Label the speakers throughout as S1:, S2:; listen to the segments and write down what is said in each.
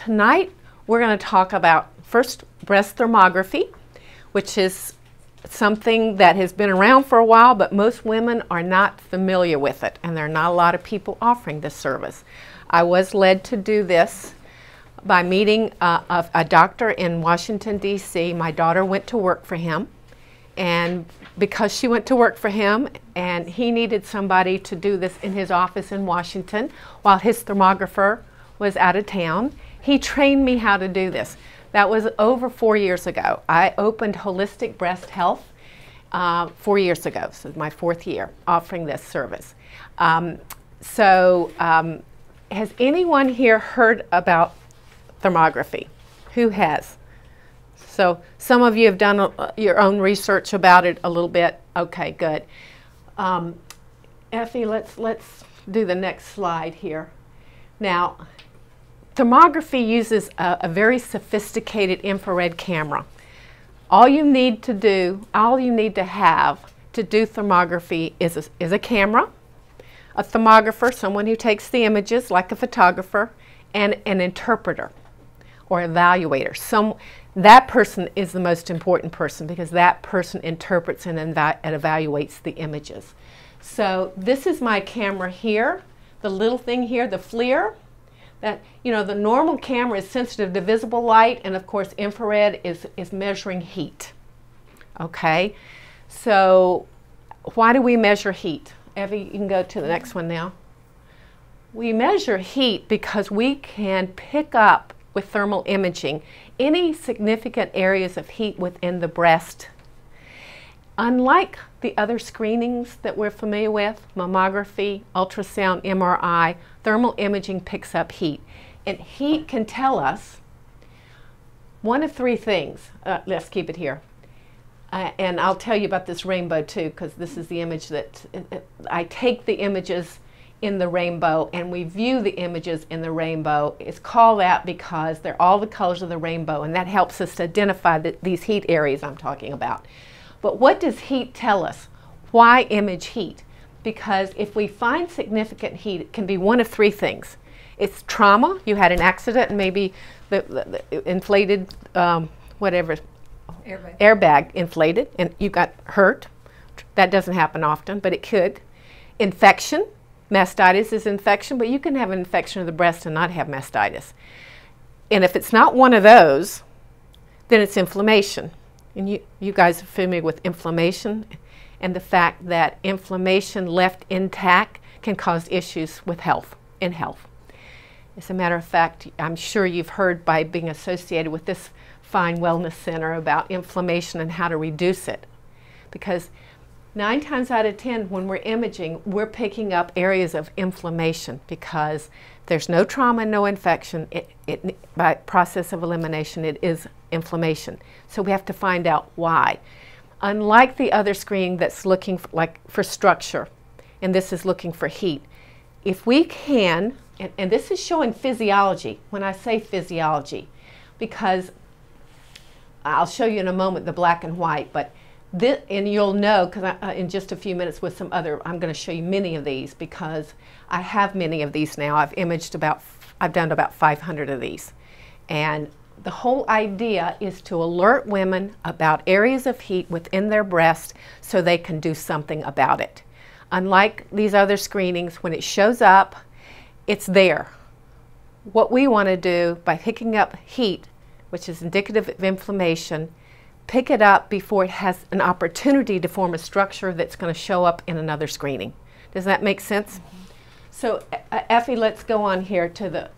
S1: tonight we're going to talk about first breast thermography, which is something that has been around for a while, but most women are not familiar with it, and there are not a lot of people offering this service. I was led to do this by meeting a doctor in Washington, D.C. My daughter went to work for him, and because she went to work for him and he needed somebody to do this in his office in Washington while his thermographer was out of town, he trained me how to do this. That was over 4 years ago. I opened Holistic Breast Health 4 years ago, so my 4th year offering this service. Has anyone here heard about thermography? Who has? So some of you have done your own research about it a little bit. Okay, good. Effie, let's do the next slide here. Now, thermography uses a very sophisticated infrared camera. All you need to have to do thermography is a camera, a thermographer, someone who takes the images like a photographer, and an interpreter or evaluator. That person is the most important person because that person interprets and evaluates the images. So this is my camera here, the little thing here, the FLIR. That, you know, the normal camera is sensitive to visible light, and of course infrared is measuring heat. Okay, so why do we measure heat? Evie, you can go to the next one now. We measure heat because we can pick up with thermal imaging any significant areas of heat within the breast. Unlike the other screenings that we're familiar with, mammography, ultrasound, MRI, thermal imaging picks up heat. And heat can tell us one of 3 things. Let's keep it here. And I'll tell you about this rainbow too, because this is the image that I take the images in the rainbow and we view the images in the rainbow. It's called that because they're all the colors of the rainbow, and that helps us to identify these heat areas I'm talking about. But what does heat tell us? Why image heat? Because if we find significant heat, it can be one of 3 things. It's trauma. You had an accident and maybe the inflated, airbag inflated and you got hurt. That doesn't happen often, but it could. Infection. Mastitis is infection, but you can have an infection of the breast and not have mastitis. And if it's not one of those, then it's inflammation. And you guys are familiar with inflammation and the fact that inflammation left intact can cause issues with health. As a matter of fact, I'm sure you've heard by being associated with this fine wellness center about inflammation and how to reduce it. Because 9 times out of 10 when we're imaging, we're picking up areas of inflammation because there's no trauma, no infection. By process of elimination, it is inflammation. So we have to find out why. Unlike the other screening that's looking for structure, and this is looking for heat, if we can, and this is showing physiology, when I say physiology, because I'll show you in a moment the black and white, but this, and you'll know because in just a few minutes with some other, I'm going to show you many of these because I have many of these now. I've done about 500 of these. And the whole idea is to alert women about areas of heat within their breast so they can do something about it. Unlike these other screenings, when it shows up, it's there. What we want to do by picking up heat, which is indicative of inflammation, pick it up before it has an opportunity to form a structure that's going to show up in another screening. Does that make sense? Mm-hmm. So Effie, let's go on here to the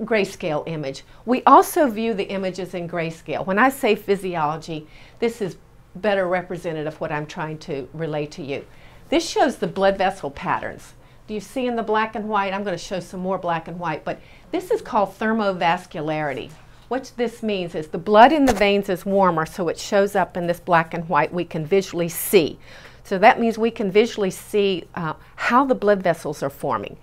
S1: grayscale image. We also view the images in grayscale. When I say physiology, this is better representative of what I'm trying to relay to you. This shows the blood vessel patterns. Do you see in the black and white? I'm going to show some more black and white, but this is called thermovascularity. What this means is the blood in the veins is warmer, so it shows up in this black and white we can visually see. So that means we can visually see how the blood vessels are forming.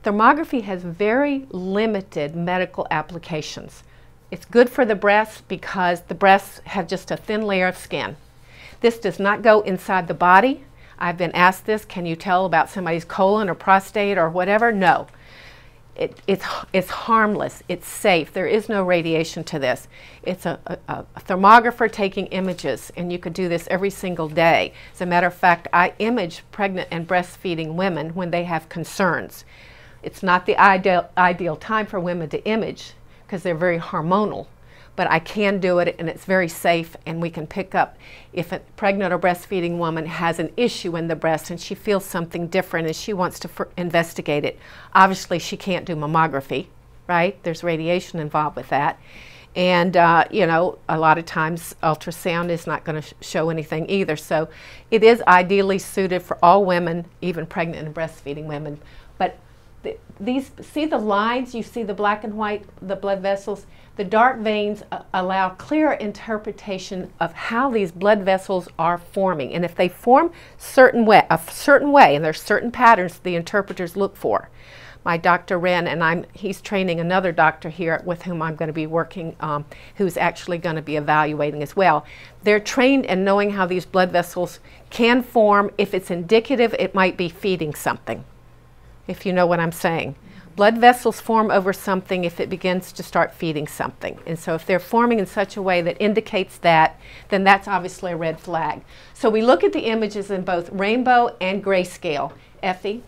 S1: Thermography has very limited medical applications. It's good for the breasts because the breasts have just a thin layer of skin. This does not go inside the body. I've been asked this, can you tell about somebody's colon or prostate or whatever? No. It's harmless. It's safe. There is no radiation to this. It's a thermographer taking images, and you could do this every single day. As a matter of fact, I image pregnant and breastfeeding women when they have concerns. It's not the ideal time for women to image because they're very hormonal, but I can do it, and it's very safe, and we can pick up if a pregnant or breastfeeding woman has an issue in the breast and she feels something different and she wants to investigate it. Obviously, she can't do mammography, right? There's radiation involved with that. And, you know, a lot of times ultrasound is not going to show anything either. So it is ideally suited for all women, even pregnant and breastfeeding women. But these, see the lines? You see the black and white, the blood vessels? The dark veins allow clear interpretation of how these blood vessels are forming. And if they form a certain way, and there's certain patterns the interpreters look for. My Dr. Wren, and he's training another doctor here with whom I'm going to be working, who's actually going to be evaluating as well. They're trained in knowing how these blood vessels can form. If it's indicative, it might be feeding something, if you know what I'm saying. Blood vessels form over something if it begins to start feeding something. And so if they're forming in such a way that indicates that, then that's obviously a red flag. So we look at the images in both rainbow and grayscale. Effie,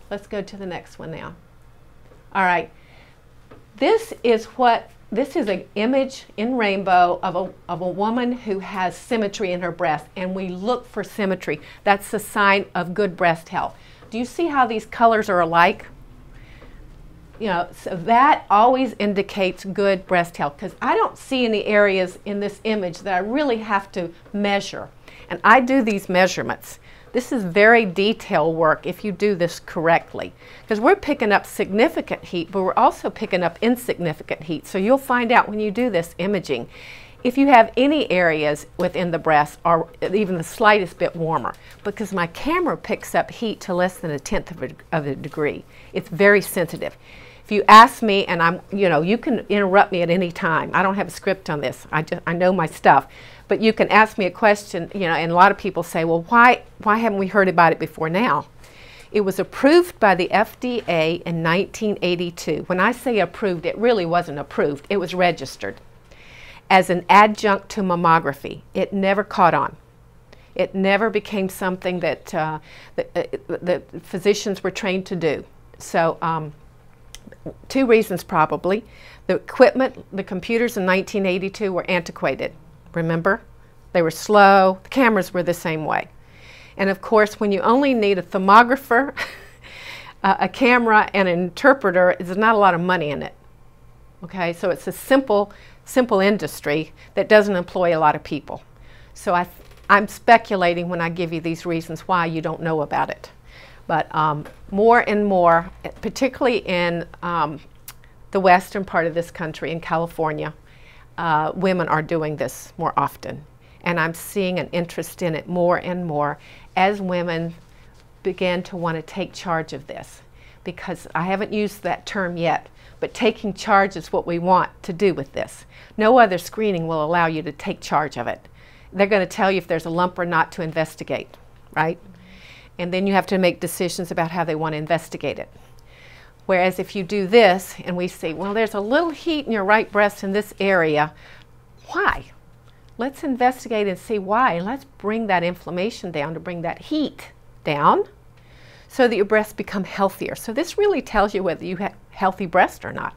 S1: let's go to the next one now. All right. This is an image in rainbow of a woman who has symmetry in her breast, and we look for symmetry. That's a sign of good breast health. Do you see how these colors are alike? You know, so that always indicates good breast health, because I don't see any areas in this image that I really have to measure. And I do these measurements. This is very detailed work if you do this correctly, because we're picking up significant heat, but we're also picking up insignificant heat. So you'll find out when you do this imaging if you have any areas within the breast or even the slightest bit warmer, because my camera picks up heat to less than 1/10 of a degree. It's very sensitive. If you ask me, and you can interrupt me at any time. I don't have a script on this. I know my stuff. But you can ask me a question, and a lot of people say, well, why haven't we heard about it before now? It was approved by the FDA in 1982. When I say approved, it really wasn't approved. It was registered as an adjunct to mammography. It never caught on. It never became something that the physicians were trained to do. So two reasons probably. The equipment, the computers in 1982 were antiquated. Remember? They were slow. The cameras were the same way. And of course, when you only need a thermographer, a camera, and an interpreter, there's not a lot of money in it. Okay, so it's a simple industry that doesn't employ a lot of people. So I'm speculating when I give you these reasons why you don't know about it. But more and more, particularly in the western part of this country, in California, women are doing this more often. And I'm seeing an interest in it more and more as women begin to want to take charge of this. Because I haven't used that term yet, but taking charge is what we want to do with this. No other screening will allow you to take charge of it. They're going to tell you if there's a lump or not to investigate, right? And then you have to make decisions about how they want to investigate it. Whereas if you do this and we say, well, there's a little heat in your right breast in this area, why? Let's investigate and see why, and let's bring that inflammation down to bring that heat down so that your breasts become healthier. So this really tells you whether you have healthy breast or not.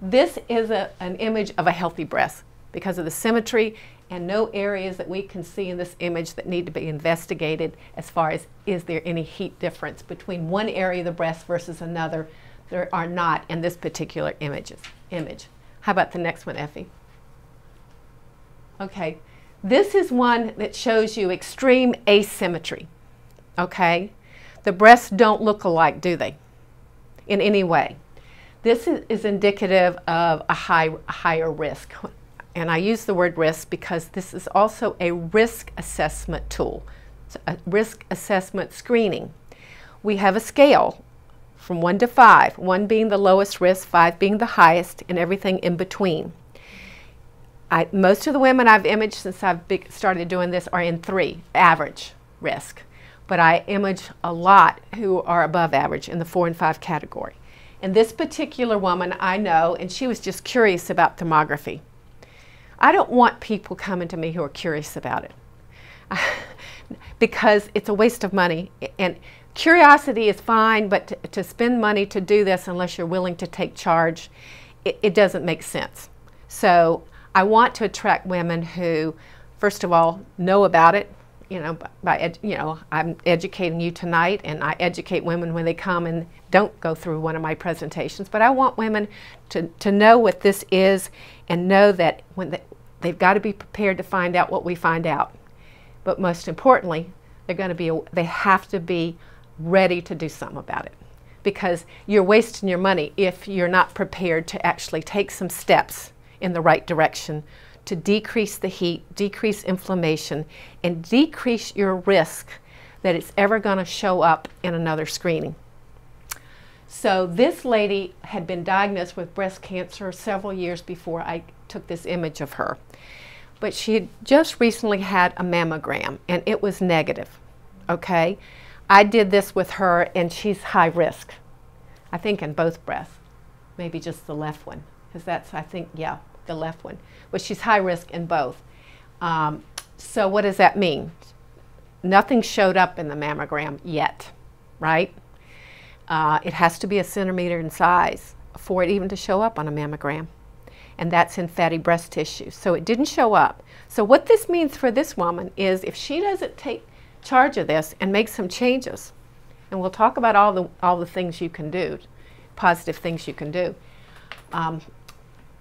S1: This is an image of a healthy breast because of the symmetry and no areas that we can see in this image that need to be investigated as far as is there any heat difference between one area of the breast versus another. There are not in this particular image. How about the next one, Effie? Okay, this is one that shows you extreme asymmetry, okay? The breasts don't look alike, do they, in any way? This is indicative of a higher risk. And I use the word risk because this is also a risk assessment tool, a risk assessment screening. We have a scale from 1 to 5, 1 being the lowest risk, 5 being the highest, and everything in between. Most of the women I've imaged since I've started doing this are in 3, average risk. But I image a lot who are above average in the 4 and 5 category. And this particular woman I know, and she was just curious about thermography. I don't want people coming to me who are curious about it because it's a waste of money. And curiosity is fine, but to spend money to do this unless you're willing to take charge, it doesn't make sense. So I want to attract women who, first of all, know about it. I'm educating you tonight, and I educate women when they come and don't go through one of my presentations. But I want women to know what this is and know that when they've got to be prepared to find out what we find out. But most importantly, they have to be ready to do something about it, because you're wasting your money if you're not prepared to actually take some steps in the right direction to decrease the heat, decrease inflammation, and decrease your risk that it's ever going to show up in another screening. So this lady had been diagnosed with breast cancer several years before I took this image of her. But she had just recently had a mammogram, and it was negative, okay? I did this with her, and she's high risk, I think in both breasts, maybe just the left one, because that's, I think, yeah, the left one. But she's high risk in both. So what does that mean? Nothing showed up in the mammogram yet, right? It has to be a centimeter in size for it even to show up on a mammogram. And that's in fatty breast tissue. So it didn't show up. So what this means for this woman is if she doesn't take charge of this and make some changes, and we'll talk about all the things you can do, positive things you can do,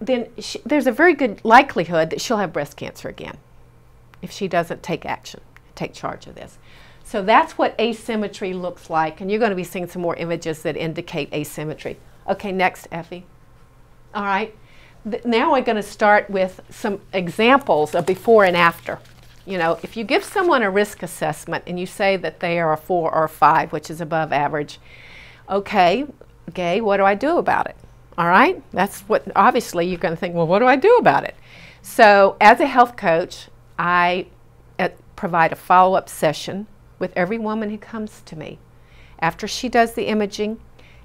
S1: then there's a very good likelihood that she'll have breast cancer again if she doesn't take action, take charge of this. So that's what asymmetry looks like, and you're going to be seeing some more images that indicate asymmetry. Okay, next, Effie. All right, now we're going to start with some examples of before and after. You know, if you give someone a risk assessment and you say that they are a 4 or a 5, which is above average, okay, Gaye, what do I do about it? All right, that's what, obviously you're going to think, well, what do I do about it? So as a health coach, I provide a follow-up session with every woman who comes to me. After she does the imaging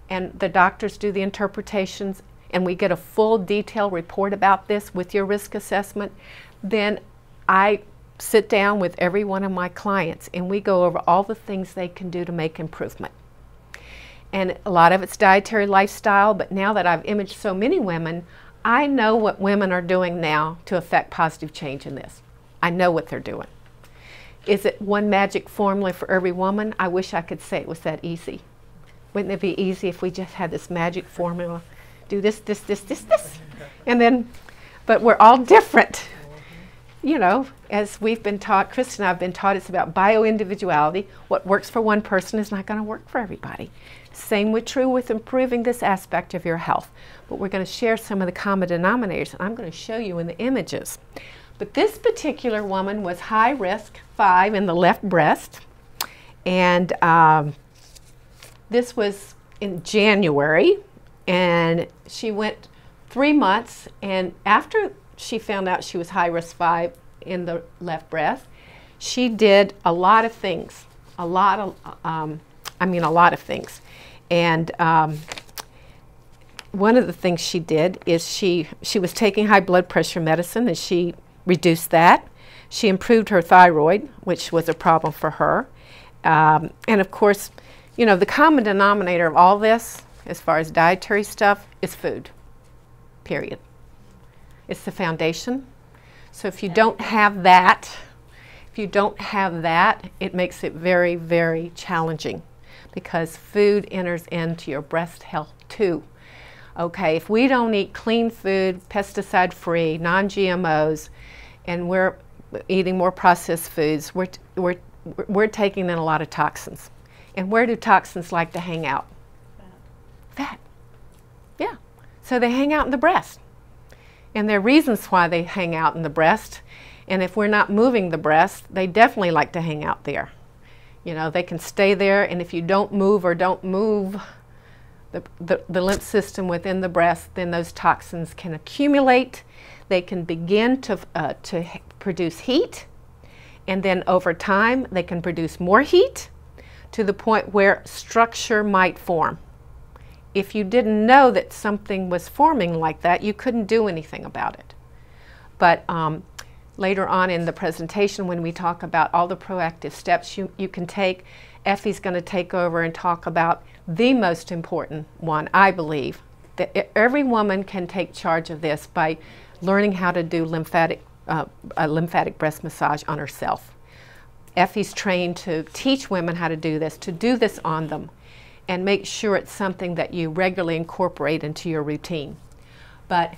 S1: and the doctors do the interpretations and we get a full detailed report about this with your risk assessment, then I sit down with every one of my clients and we go over all the things they can do to make improvement. And a lot of it's dietary lifestyle, but now that I've imaged so many women, I know what women are doing now to affect positive change in this. I know what they're doing. Is it one magic formula for every woman? I wish I could say it was that easy. Wouldn't it be easy if we just had this magic formula? Do this, this, this, this, this. And then, but we're all different. You know, as we've been taught, Krista and I have been taught, it's about bio-individuality. What works for one person is not going to work for everybody. Same with true with improving this aspect of your health. But we're going to share some of the common denominators, and I'm going to show you in the images. But this particular woman was high risk, 5 in the left breast, and this was in January, and she went 3 months, and after she found out she was high risk 5 in the left breast, she did a lot of things, a lot of things. And one of the things she did is she was taking high blood pressure medicine, and she reduced that. She improved her thyroid, which was a problem for her. And of course, you know, the common denominator of all this, as far as dietary stuff, is food, period. It's the foundation. So if you don't have that, it makes it very, very challenging, because food enters into your breast health too. Okay, if we don't eat clean food, pesticide-free, non-GMOs, and we're eating more processed foods, we're taking in a lot of toxins. And where do toxins like to hang out? Fat. Yeah. So they hang out in the breast. And there are reasons why they hang out in the breast. And if we're not moving the breast, they definitely like to hang out there. You know, they can stay there, and if you don't move the lymph system within the breast, then those toxins can accumulate. They can begin to produce heat, and then over time they can produce more heat to the point where structure might form if you didn't know that something was forming like that, you couldn't do anything about it. But later on in the presentation, when we talk about all the proactive steps you can take, Effie's going to take over and talk about the most important one, I believe, that every woman can take charge of this by learning how to do a lymphatic breast massage on herself. Effie's trained to teach women how to do this on them, and make sure it's something that you regularly incorporate into your routine. But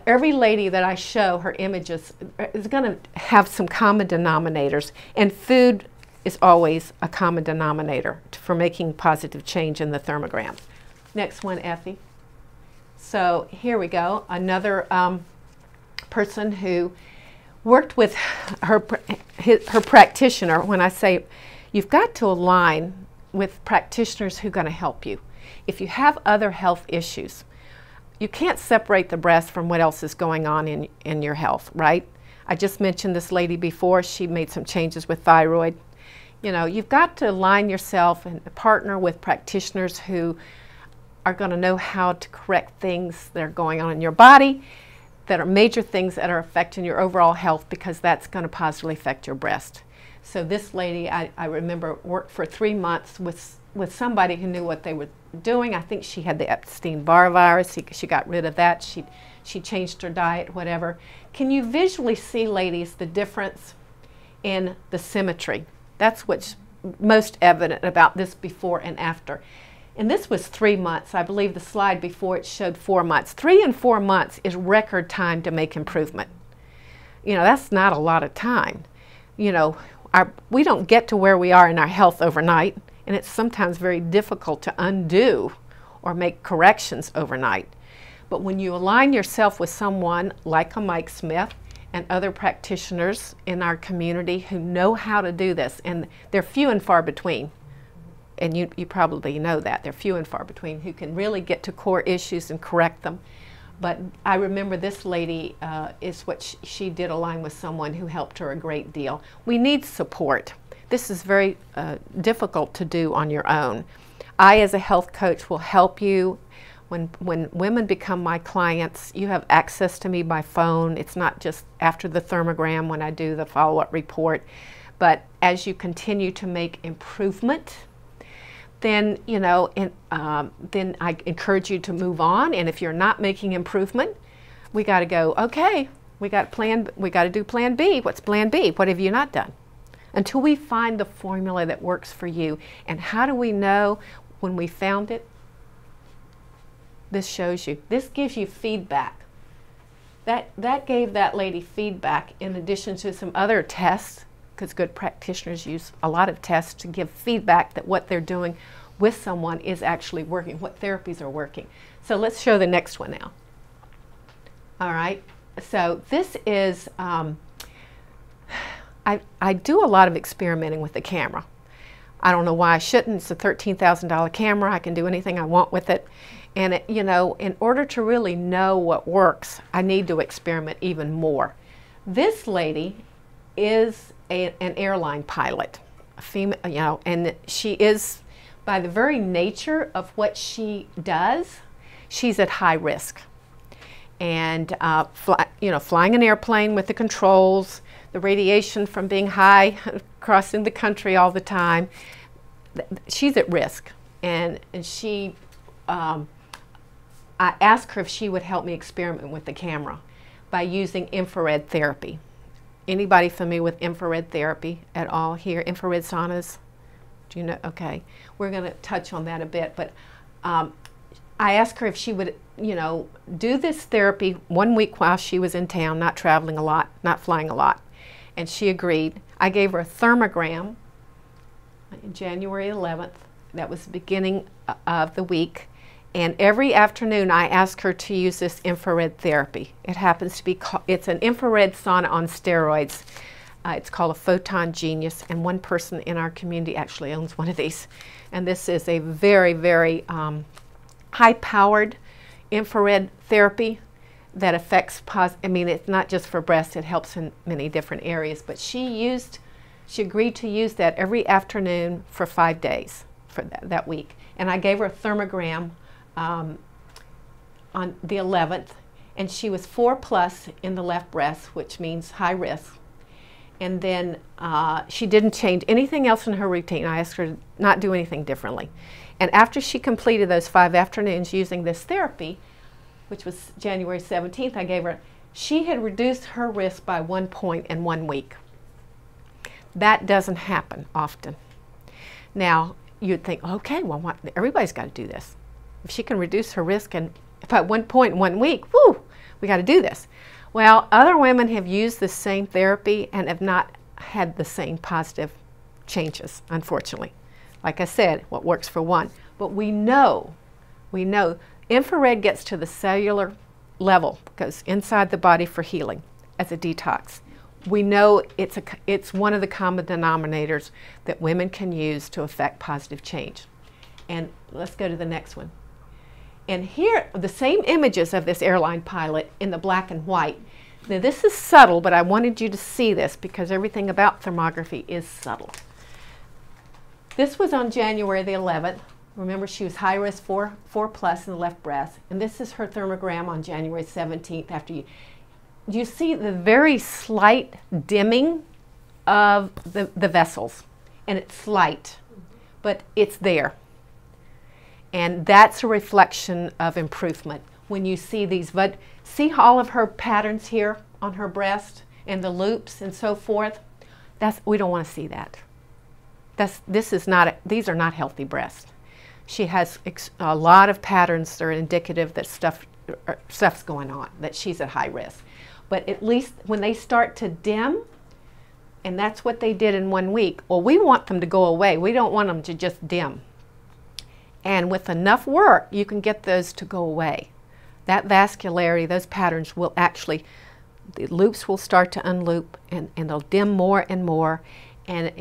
S1: every lady that I show her images is going to have some common denominators, and food is always a common denominator for making positive change in the thermogram. Next one, Effie. So here we go, another person who worked with her practitioner. When I say you've got to align with practitioners who are going to help you. If you have other health issues, you can't separate the breast from what else is going on in your health, right? I just mentioned this lady before. She made some changes with thyroid. You know, you've got to align yourself and partner with practitioners who are going to know how to correct things that are going on in your body, that are major things that are affecting your overall health, because that's going to positively affect your breast. So this lady, I remember, worked for 3 months with somebody who knew what they were doing. I think she had the Epstein-Barr virus. She got rid of that. She changed her diet, whatever. Can you visually see, ladies, the difference in the symmetry? That's what's most evident about this before and after. And this was 3 months. I believe the slide before it showed 4 months. 3 and 4 months is record time to make improvement. You know, that's not a lot of time. You know, we don't get to where we are in our health overnight, and it's sometimes very difficult to undo or make corrections overnight. But when you align yourself with someone like a Mike Smith and other practitioners in our community who know how to do this, and they're few and far between, and you probably know that, they're few and far between, who can really get to core issues and correct them. But I remember this lady is what she did align with someone who helped her a great deal. We need support. This is very difficult to do on your own. I, as a health coach, will help you. When women become my clients, you have access to me by phone. It's not just after the thermogram when I do the follow-up report. But as you continue to make improvement, then, you know, then I encourage you to move on. And if you're not making improvement, we got to go, okay, we got to do plan B. What's plan B? What have you not done? Until we find the formula that works for you. And how do we know when we found it? This shows you. This gives you feedback. That gave that lady feedback, in addition to some other tests, because good practitioners use a lot of tests to give feedback that what they're doing with someone is actually working, what therapies are working. So let's show the next one now. All right, so this is, I do a lot of experimenting with the camera. I don't know why I shouldn't. It's a $13,000 camera. I can do anything I want with it. And you know, in order to really know what works, I need to experiment even more. This lady is an airline pilot, a female, you know, and she is, by the very nature of what she does, she's at high risk. And flying an airplane with the controls, the radiation from being high, crossing the country all the time, she's at risk. And she, I asked her if she would help me experiment with the camera by using infrared therapy. Anybody familiar with infrared therapy at all here? Infrared saunas? Do you know? Okay. We're going to touch on that a bit. But I asked her if she would, you know, do this therapy 1 week while she was in town, not traveling a lot, not flying a lot. And she agreed. I gave her a thermogram on January 11th. That was the beginning of the week. And every afternoon I ask her to use this infrared therapy. It happens to be, it's an infrared sauna on steroids. It's called a Photon Genius, and one person in our community actually owns one of these. And this is a very, very high-powered infrared therapy that affects, I mean, it's not just for breast, it helps in many different areas. But she agreed to use that every afternoon for 5 days for that week. And I gave her a thermogram on the 11th, and she was 4+ in the left breast, which means high risk. And then she didn't change anything else in her routine. I asked her to not do anything differently. And after she completed those 5 afternoons using this therapy, which was January 17th, I gave her, she had reduced her risk by 1 point in 1 week. That doesn't happen often. Now, you'd think, okay, well, everybody's got to do this. If she can reduce her risk and by 1 point in 1 week, whoo, we got to do this. Well, other women have used the same therapy and have not had the same positive changes, unfortunately. Like I said, what works for one. But we know infrared gets to the cellular level, goes inside the body for healing as a detox. We know it's one of the common denominators that women can use to affect positive change. And let's go to the next one. And here, the same images of this airline pilot in the black and white. Now, this is subtle, but I wanted you to see this because everything about thermography is subtle. This was on January the 11th. Remember, she was high risk 4+ in the left breast. And this is her thermogram on January 17th. After you see the very slight dimming of the vessels. And it's slight, but it's there. And that's a reflection of improvement. When you see these, see all of her patterns here on her breast and the loops and so forth. We don't want to see that. These are not healthy breasts. She has a lot of patterns that are indicative that stuff's going on, that she's at high risk. But at least when they start to dim, and that's what they did in 1 week, well, we want them to go away. We don't want them to just dim. And with enough work, you can get those to go away. That vascularity, those patterns will actually, the loops will start to unloop and they'll dim more and more, and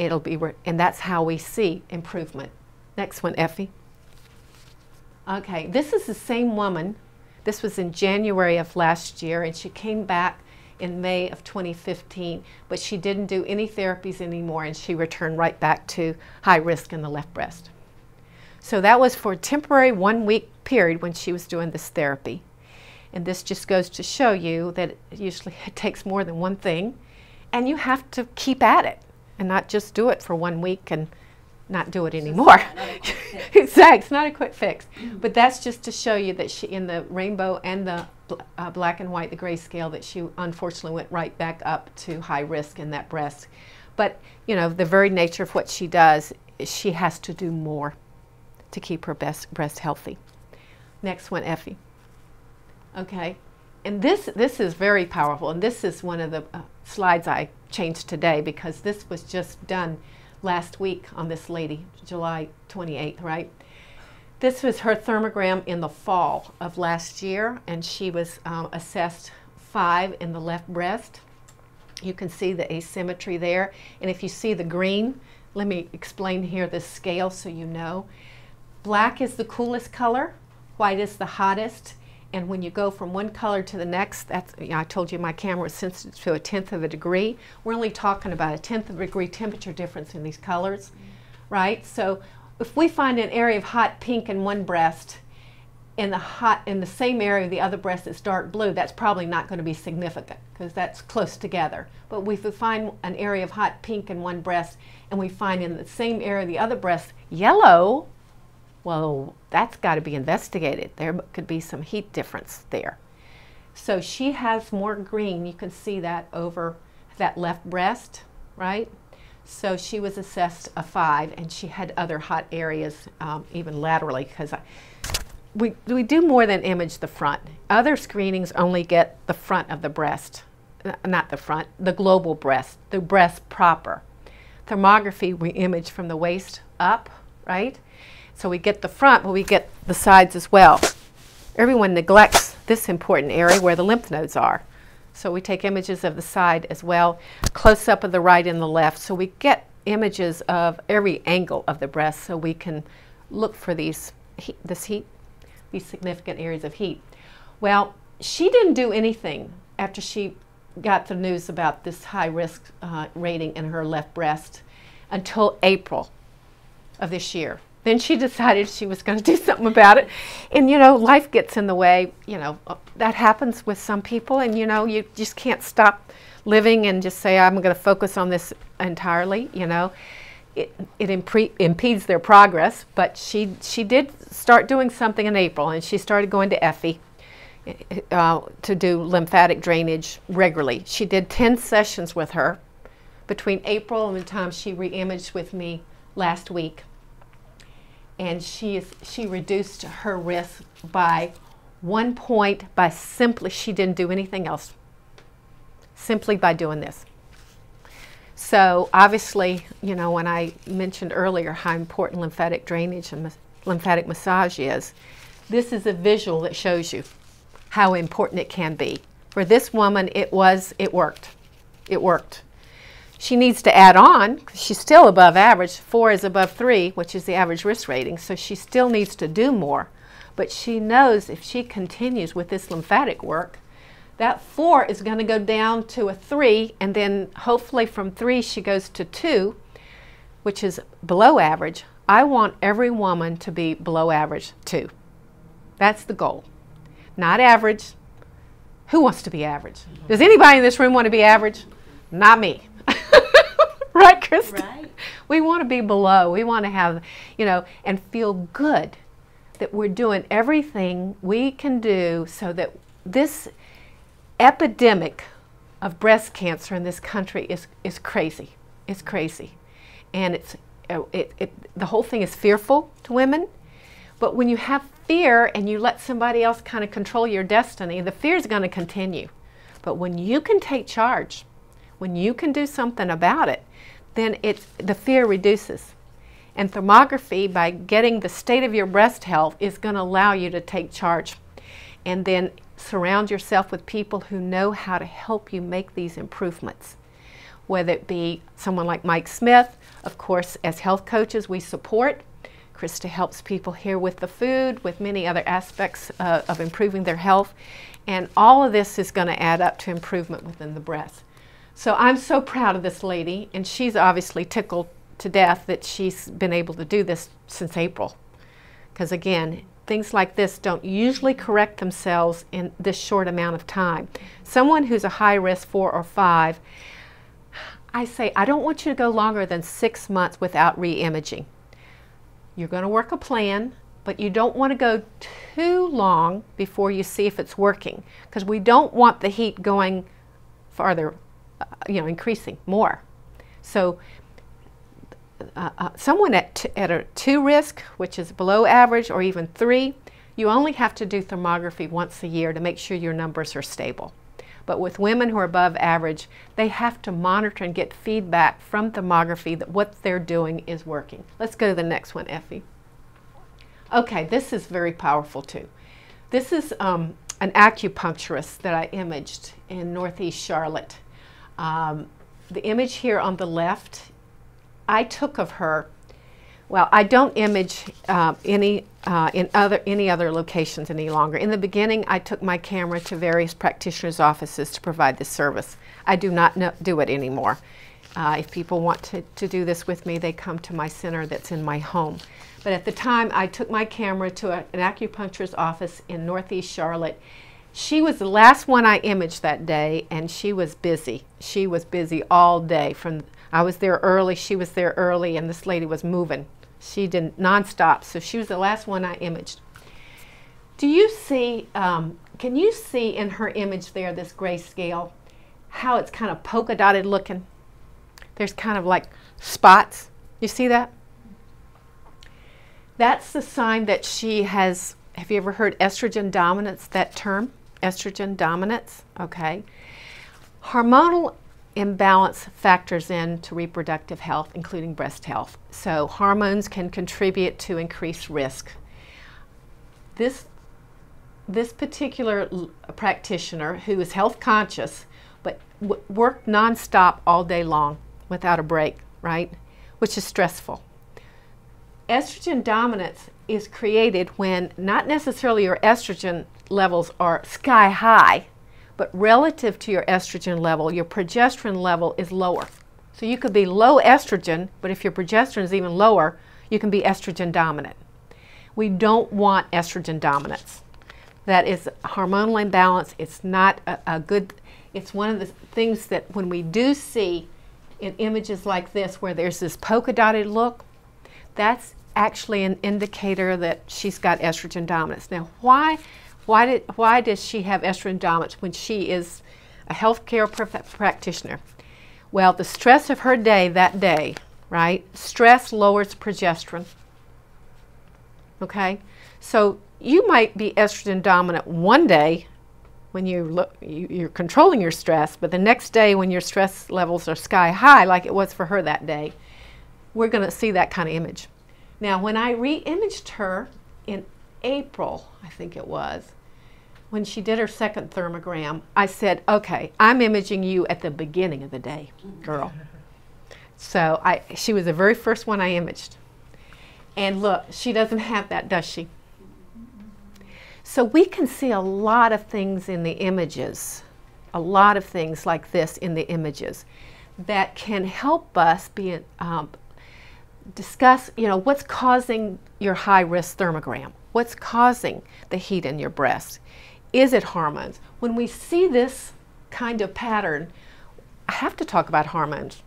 S1: and that's how we see improvement. Next one, Effie. Okay, this is the same woman. This was in January of last year, and she came back in May of 2015, but she didn't do any therapies anymore, and she returned right back to high risk in the left breast. So that was for a temporary 1 week period when she was doing this therapy. And this just goes to show you that usually it takes more than one thing, and you have to keep at it and not just do it for 1 week and not do it anymore. Exactly, it's not a quick fix. But that's just to show you that she, in the rainbow and the black and white, the grayscale, that she unfortunately went right back up to high risk in that breast. But, you know, the very nature of what she does, she has to do more to keep her breast healthy. Next one, Effie. Okay, and this is very powerful, and this is one of the slides I changed today because this was just done last week on this lady, July 28th, right? This was her thermogram in the fall of last year, and she was assessed 5 in the left breast. You can see the asymmetry there, and if you see the green, let me explain here the scale so you know. Black is the coolest color, white is the hottest, and when you go from one color to the next, that's, you know, I told you my camera is sensitive to 1/10 of a degree. We're only talking about a 1/10 of a degree temperature difference in these colors, right? So if we find an area of hot pink in one breast, in the same area of the other breast that's dark blue, that's probably not going to be significant because that's close together. But if we find an area of hot pink in one breast and we find in the same area of the other breast yellow, well, that's got to be investigated. There could be some heat difference there. So she has more green. You can see that over that left breast, right? So she was assessed a 5, and she had other hot areas, even laterally, because we do more than image the front. Other screenings only get the front of the breast, not the front, the global breast, the breast proper. Thermography, we image from the waist up, right? So we get the front, but we get the sides as well. Everyone neglects this important area where the lymph nodes are. So we take images of the side as well, close up of the right and the left. So we get images of every angle of the breast so we can look for these significant areas of heat. Well, she didn't do anything after she got the news about this high risk rating in her left breast until April of this year. Then she decided she was going to do something about it. And, you know, life gets in the way. You know, that happens with some people. And, you know, you just can't stop living and just say, I'm going to focus on this entirely, you know. It impedes their progress. But she did start doing something in April. And she started going to Effie to do lymphatic drainage regularly. She did 10 sessions with her between April and the time she re-imaged with me last week. And she reduced her risk by 1 point by simply, she didn't do anything else, simply by doing this. So obviously, you know, when I mentioned earlier how important lymphatic drainage and lymphatic massage is, this is a visual that shows you how important it can be. For this woman, it worked. It worked. She needs to add on, because she's still above average. 4 is above 3, which is the average risk rating, so she still needs to do more. But she knows if she continues with this lymphatic work, that 4 is going to go down to a 3, and then hopefully from 3 she goes to 2, which is below average. I want every woman to be below average 2. That's the goal. Not average. Who wants to be average? Does anybody in this room want to be average? Not me. Right, Krista?
S2: Right.
S1: We want to be below. We want to have, you know, and feel good that we're doing everything we can do so that this epidemic of breast cancer in this country is crazy. It's crazy. And the whole thing is fearful to women. But when you have fear and you let somebody else kind of control your destiny, the fear is going to continue. But when you can take charge, when you can do something about it, then the fear reduces. And thermography, by getting the state of your breast health, is going to allow you to take charge. And then surround yourself with people who know how to help you make these improvements. Whether it be someone like Mike Smith, of course, as health coaches we support. Krista helps people here with the food, with many other aspects of improving their health. And all of this is going to add up to improvement within the breast. So I'm so proud of this lady, and she's obviously tickled to death that she's been able to do this since April. Because again, things like this don't usually correct themselves in this short amount of time. Someone who's a high risk 4 or 5, I say, I don't want you to go longer than 6 months without re-imaging. You're going to work a plan, but you don't want to go too long before you see if it's working, because we don't want the heat going farther, you know, increasing more. So someone at a 2 risk, which is below average, or even 3, you only have to do thermography once a year to make sure your numbers are stable. But with women who are above average, they have to monitor and get feedback from thermography that what they're doing is working. Let's go to the next one, Effie. Okay, this is very powerful too. This is an acupuncturist that I imaged in Northeast Charlotte. The image here on the left, I took of her. Well, I don't image any other locations any longer. In the beginning, I took my camera to various practitioners' offices to provide this service. I do not do it anymore. If people want to do this with me, they come to my center that's in my home. But at the time, I took my camera to an acupuncturist office in Northeast Charlotte. She was the last one I imaged that day, and she was busy. She was busy all day. I was there early, she was there early, and this lady was moving. She did nonstop, so she was the last one I imaged. Do you see, can you see in her image there, this grayscale, how it's kind of polka dotted looking? There's kind of like spots. You see that? That's the sign that she has. Have you ever heard estrogen dominance, that term? Estrogen dominance, okay. Hormonal imbalance factors into reproductive health, including breast health. So hormones can contribute to increased risk. This particular practitioner, who is health conscious, but worked nonstop all day long without a break, right? Which is stressful. Estrogen dominance is created when not necessarily your estrogen levels are sky high, but relative to your estrogen level, your progesterone level is lower. So you could be low estrogen, but if your progesterone is even lower, You can be estrogen dominant. We don't want estrogen dominance. That is hormonal imbalance. It's not a good, it's one of the things that when we do see in images like this where there's this polka dotted look, that's actually an indicator that she's got estrogen dominance. Now, why does she have estrogen dominance when she is a healthcare practitioner? Well, the stress of her day that day, right? Stress lowers progesterone. Okay? So you might be estrogen dominant one day when you're controlling your stress, but the next day when your stress levels are sky high, like it was for her that day, we're going to see that kind of image. Now, when I re-imaged her in April, I think it was, when she did her second thermogram, I said, okay, I'm imaging you at the beginning of the day, girl. So she was the very first one I imaged. And look, she doesn't have that, does she? So we can see a lot of things in the images, a lot of things like this in the images that can help us discuss, what's causing your high-risk thermogram? What's causing the heat in your breast? Is it hormones? When we see this kind of pattern, I have to talk about hormones.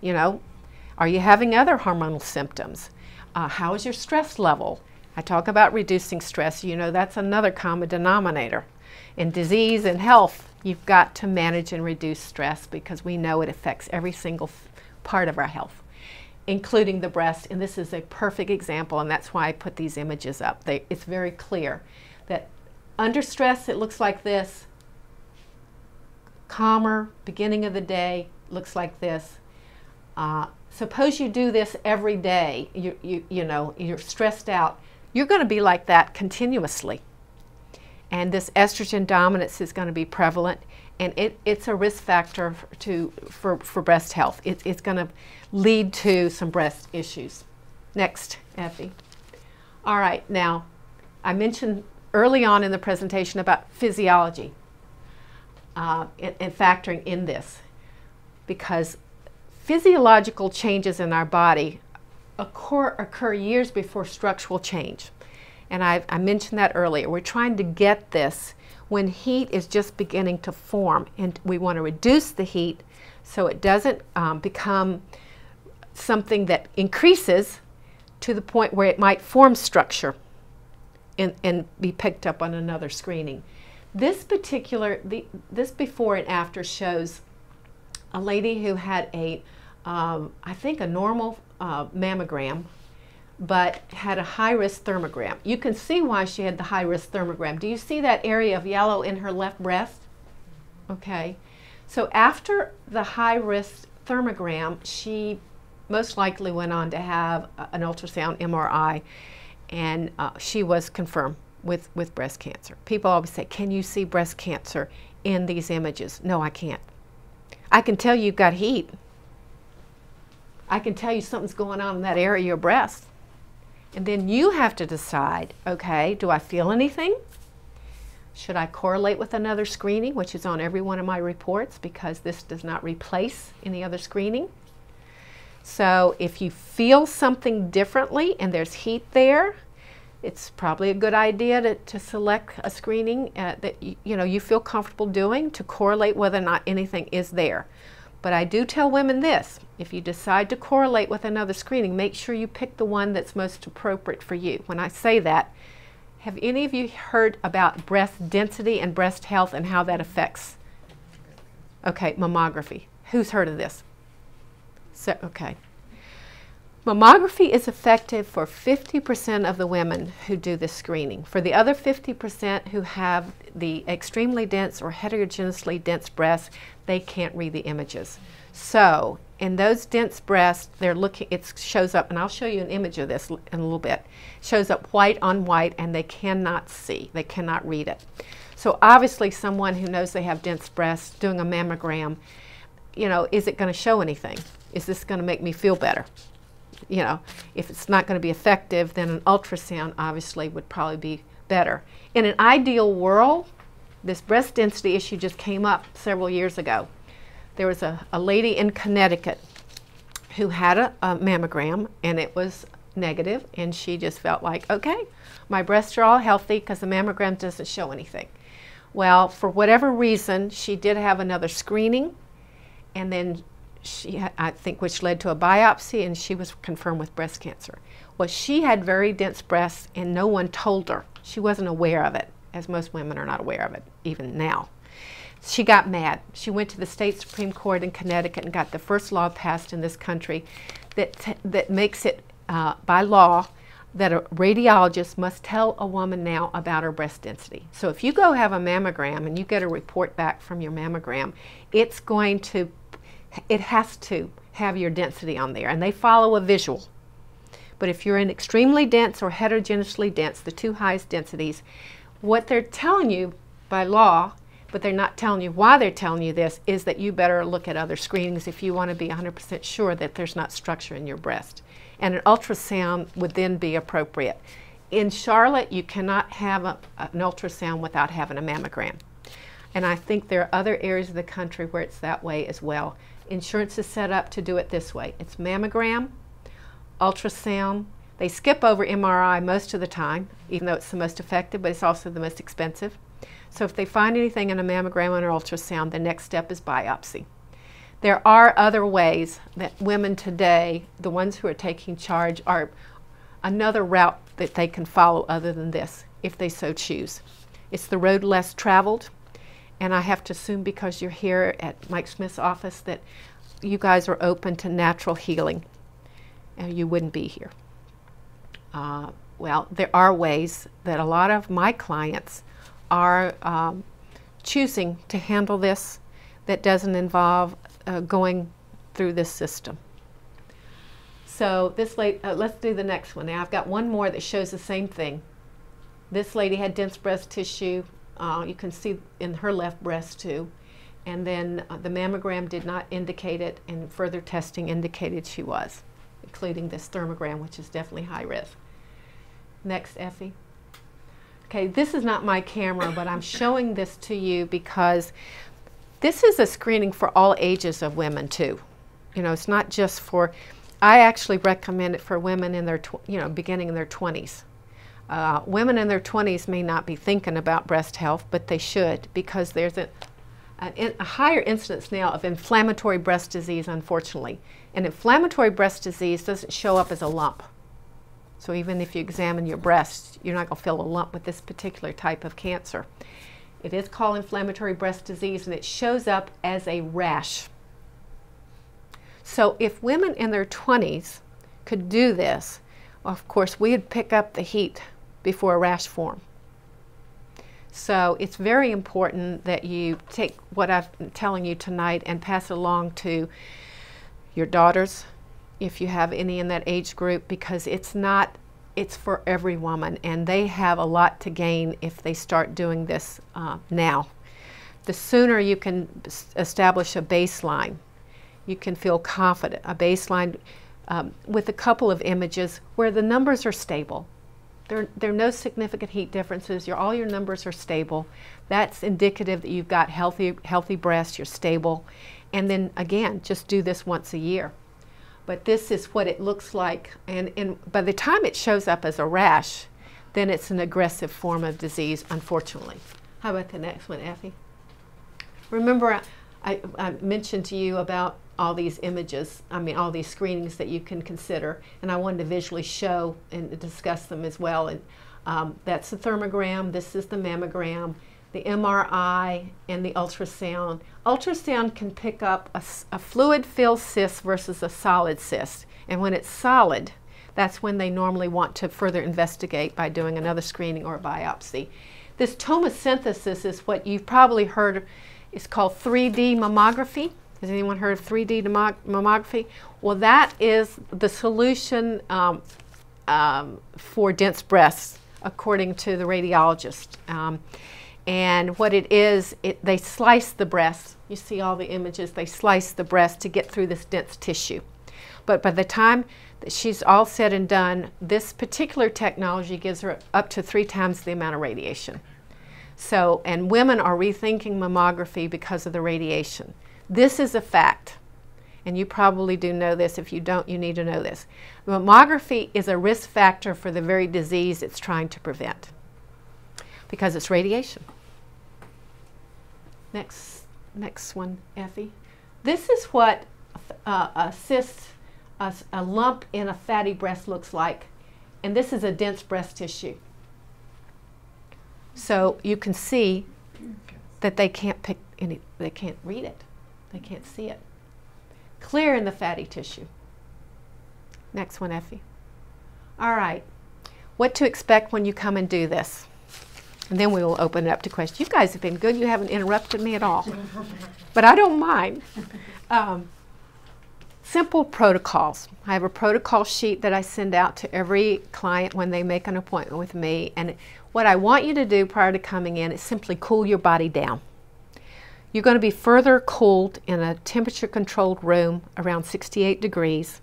S1: Are you having other hormonal symptoms? How is your stress level? I talk about reducing stress. That's another common denominator. In disease and health, you've got to manage and reduce stress because we know it affects every single part of our health, including the breast. And this is a perfect example, and that's why I put these images up. It's very clear that under stress, it looks like this. Calmer, beginning of the day, looks like this. Suppose you do this every day. You're stressed out. You're going to be like that continuously. And this estrogen dominance is going to be prevalent, and it's a risk factor for breast health. It's going to lead to some breast issues. Next, Effie. All right, now, I mentioned early on in the presentation about physiology and factoring in this, because physiological changes in our body occur years before structural change. And I mentioned that earlier. We're trying to get this when heat is just beginning to form, and we want to reduce the heat so it doesn't become something that increases to the point where it might form structure and be picked up on another screening. This before and after shows a lady who had I think a normal mammogram, but had a high-risk thermogram. You can see why she had the high-risk thermogram. Do you see that area of yellow in her left breast? Okay. So after the high-risk thermogram, she most likely went on to have an ultrasound MRI, and she was confirmed with breast cancer. People always say, can you see breast cancer in these images? No, I can't. I can tell you've got heat. I can tell you something's going on in that area of your breast. And then you have to decide, okay, do I feel anything? Should I correlate with another screening, which is on every one of my reports, because this does not replace any other screening? So if you feel something differently and there's heat there, it's probably a good idea to select a screening that you feel comfortable doing to correlate whether or not anything is there. But I do tell women this: if you decide to correlate with another screening, make sure you pick the one that's most appropriate for you. When I say that, have any of you heard about breast density and breast health and how that affects? Okay, mammography. Who's heard of this? So, okay. Mammography is effective for 50% of the women who do this screening. For the other 50% who have the extremely dense or heterogeneously dense breasts, they can't read the images. So in those dense breasts, it shows up, and I'll show you an image of this in a little bit, shows up white on white, and they cannot see, they cannot read it. So obviously someone who knows they have dense breasts doing a mammogram, is it going to show anything? Is this going to make me feel better? If it's not going to be effective, then an ultrasound obviously would probably be better. In an ideal world, this breast density issue just came up several years ago. There was a lady in Connecticut who had a mammogram, and it was negative, and she just felt like, okay, my breasts are all healthy because the mammogram doesn't show anything. Well, for whatever reason, she did have another screening, and then I think, which led to a biopsy, and she was confirmed with breast cancer. Well, she had very dense breasts, and no one told her. She wasn't aware of it, as most women are not aware of it, even now. She got mad. She went to the state Supreme Court in Connecticut and got the first law passed in this country that makes it by law that a radiologist must tell a woman now about her breast density. So if you go have a mammogram and you get a report back from your mammogram, it has to have your density on there, and they follow a visual. But if you're in extremely dense or heterogeneously dense, the two highest densities, what they're telling you by law, but they're not telling you why they're telling you this, is that you better look at other screenings if you want to be 100% sure that there's not structure in your breast. And an ultrasound would then be appropriate. In Charlotte, you cannot have an ultrasound without having a mammogram. And I think there are other areas of the country where it's that way as well. Insurance is set up to do it this way. It's mammogram, ultrasound. They skip over MRI most of the time, even though it's the most effective, but it's also the most expensive. So if they find anything in a mammogram or ultrasound, the next step is biopsy. There are other ways that women today, the ones who are taking charge, are another route that they can follow other than this, if they so choose. It's the road less traveled, and I have to assume because you're here at Mike Smith's office that you guys are open to natural healing, and you wouldn't be here. Well, there are ways that a lot of my clients are choosing to handle this that doesn't involve going through this system. So this lady, let's do the next one. Now I've got one more that shows the same thing. This lady had dense breast tissue. You can see in her left breast too. And then the mammogram did not indicate it, and further testing indicated she was, including this thermogram, which is definitely high risk. Next, Effie. Okay, this is not my camera, but I'm showing this to you because this is a screening for all ages of women too. You know, it's not just for, I actually recommend it for women in their, beginning in their 20s. Women in their 20s may not be thinking about breast health, but they should, because there's a higher incidence now of inflammatory breast disease, unfortunately. And inflammatory breast disease doesn't show up as a lump. So even if you examine your breast, you're not going to feel a lump with this particular type of cancer. It is called inflammatory breast disease, and it shows up as a rash. So if women in their 20s could do this, of course, we'd pick up the heat before a rash form. So it's very important that you take what I've been telling you tonight and pass it along to your daughters, if you have any in that age group, because it's for every woman, and they have a lot to gain if they start doing this now. The sooner you can establish a baseline, you can feel confident, a baseline with a couple of images where the numbers are stable. There are no significant heat differences. All your numbers are stable. That's indicative that you've got healthy breasts, you're stable. And then again, just do this once a year. But this is what it looks like, and by the time it shows up as a rash, then it's an aggressive form of disease, unfortunately. How about the next one, Effie? Remember, I mentioned to you about all these images, all these screenings that you can consider, and I wanted to visually show and discuss them as well. And that's the thermogram, this is the mammogram, the MRI, and the ultrasound. Ultrasound can pick up a fluid-filled cyst versus a solid cyst. And when it's solid, that's when they normally want to further investigate by doing another screening or a biopsy. This tomosynthesis is what you've probably heard. It's called 3D mammography. Has anyone heard of 3D mammography? Well, that is the solution for dense breasts, according to the radiologist. And what it is, they slice the breast. You see all the images. They slice the breast to get through this dense tissue. But by the time that she's all said and done, this particular technology gives her up to 3 times the amount of radiation. So, and women are rethinking mammography because of the radiation. This is a fact. And you probably do know this. If you don't, you need to know this. Mammography is a risk factor for the very disease it's trying to prevent because it's radiation. Next one, Effie. This is what a cyst, a lump in a fatty breast looks like. And this is a dense breast tissue. So you can see that they can't pick any, they can't read it. They can't see it. Clear in the fatty tissue. Next one, Effie. All right. What to expect when you come and do this? And then we will open it up to questions. You guys have been good. You haven't interrupted me at all. But I don't mind. Simple protocols. I have a protocol sheet that I send out to every client when they make an appointment with me. And what I want you to do prior to coming in is simply cool your body down. You're going to be further cooled in a temperature-controlled room around 68 degrees,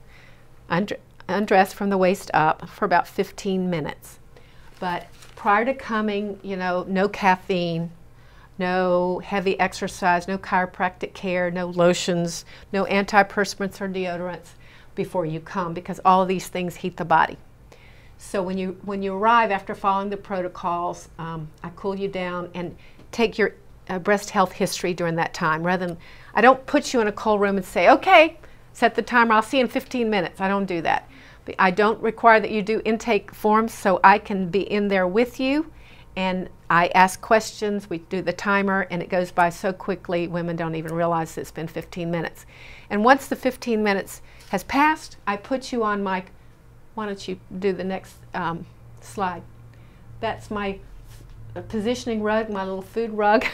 S1: undressed from the waist up for about 15 minutes. But prior to coming, you know, no caffeine, no heavy exercise, no chiropractic care, no lotions, no antiperspirants or deodorants before you come, because all of these things heat the body. So when you arrive after following the protocols, I cool you down and take your breast health history during that time. Rather than, I don't put you in a cold room and say, okay, set the timer, I'll see you in 15 minutes. I don't do that. I don't require that you do intake forms, so I can be in there with you, and I ask questions, we do the timer, and it goes by so quickly, women don't even realize it's been 15 minutes. And once the 15 minutes has passed, I put you on my, why don't you do the next slide. That's my positioning rug, my little food rug,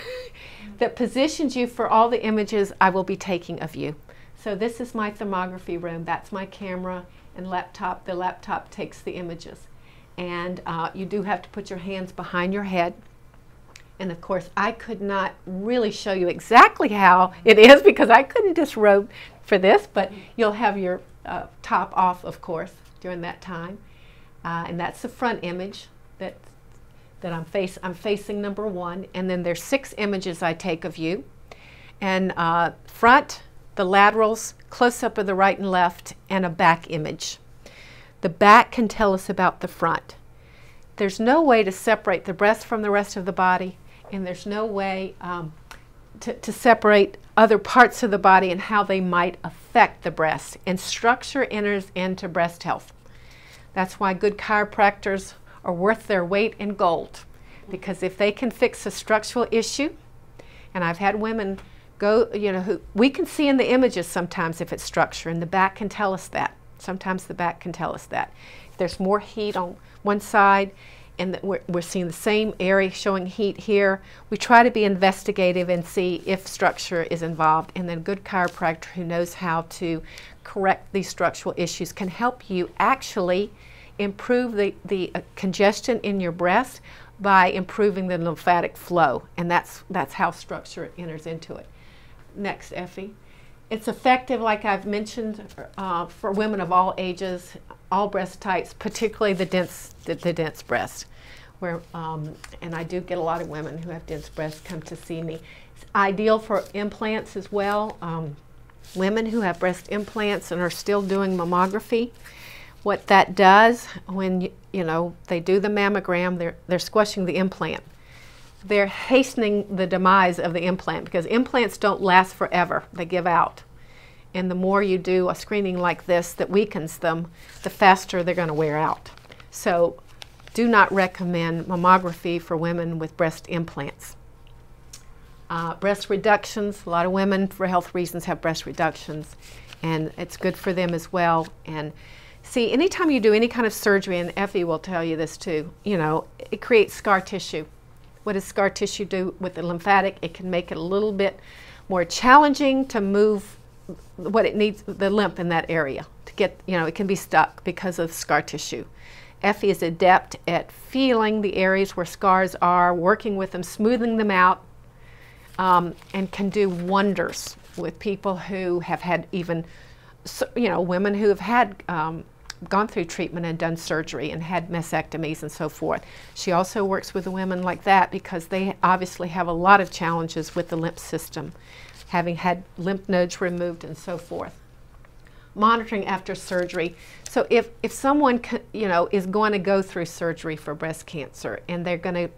S1: that positions you for all the images I will be taking of you. So this is my thermography room. That's my camera and laptop. The laptop takes the images. And you do have to put your hands behind your head. And of course, I could not really show you exactly how it is because I couldn't disrobe for this, but you'll have your top off, of course, during that time. And that's the front image that I'm facing number one. And then there's 6 images I take of you. And front, the laterals, close-up of the right and left, and a back image. The back can tell us about the front. There's no way to separate the breast from the rest of the body, and there's no way to separate other parts of the body and how they might affect the breast. And structure enters into breast health. That's why good chiropractors are worth their weight in gold, because if they can fix a structural issue, and I've had women go, you know, who we can see in the images sometimes if it's structure, and the back can tell us that. Sometimes the back can tell us that. If there's more heat on one side and we're seeing the same area showing heat here, we try to be investigative and see if structure is involved. And then a good chiropractor who knows how to correct these structural issues can help you actually improve the congestion in your breast by improving the lymphatic flow. And that's how structure enters into it. Next, Effie. It's effective, like I've mentioned, for women of all ages, all breast types, particularly the dense breast. Where, and I do get a lot of women who have dense breasts come to see me. It's ideal for implants as well. Women who have breast implants and are still doing mammography, what that does when you know they do the mammogram, they're squashing the implant. They're hastening the demise of the implant because implants don't last forever. They give out. And the more you do a screening like this that weakens them, the faster they're going to wear out. So do not recommend mammography for women with breast implants. Breast reductions, a lot of women for health reasons have breast reductions, and it's good for them as well. And see, anytime you do any kind of surgery, and Effie will tell you this too, you know, it creates scar tissue. What does scar tissue do with the lymphatic? It can make it a little bit more challenging to move what it needs, the lymph in that area, to get, you know, it can be stuck because of scar tissue. Effie is adept at feeling the areas where scars are, working with them, smoothing them out, and can do wonders with people who have had even, you know, women who have had gone through treatment and done surgery and had mastectomies and so forth. She also works with the women like that because they obviously have a lot of challenges with the lymph system, having had lymph nodes removed and so forth. monitoring after surgery. So if someone is going to go through surgery for breast cancer, and they're going to,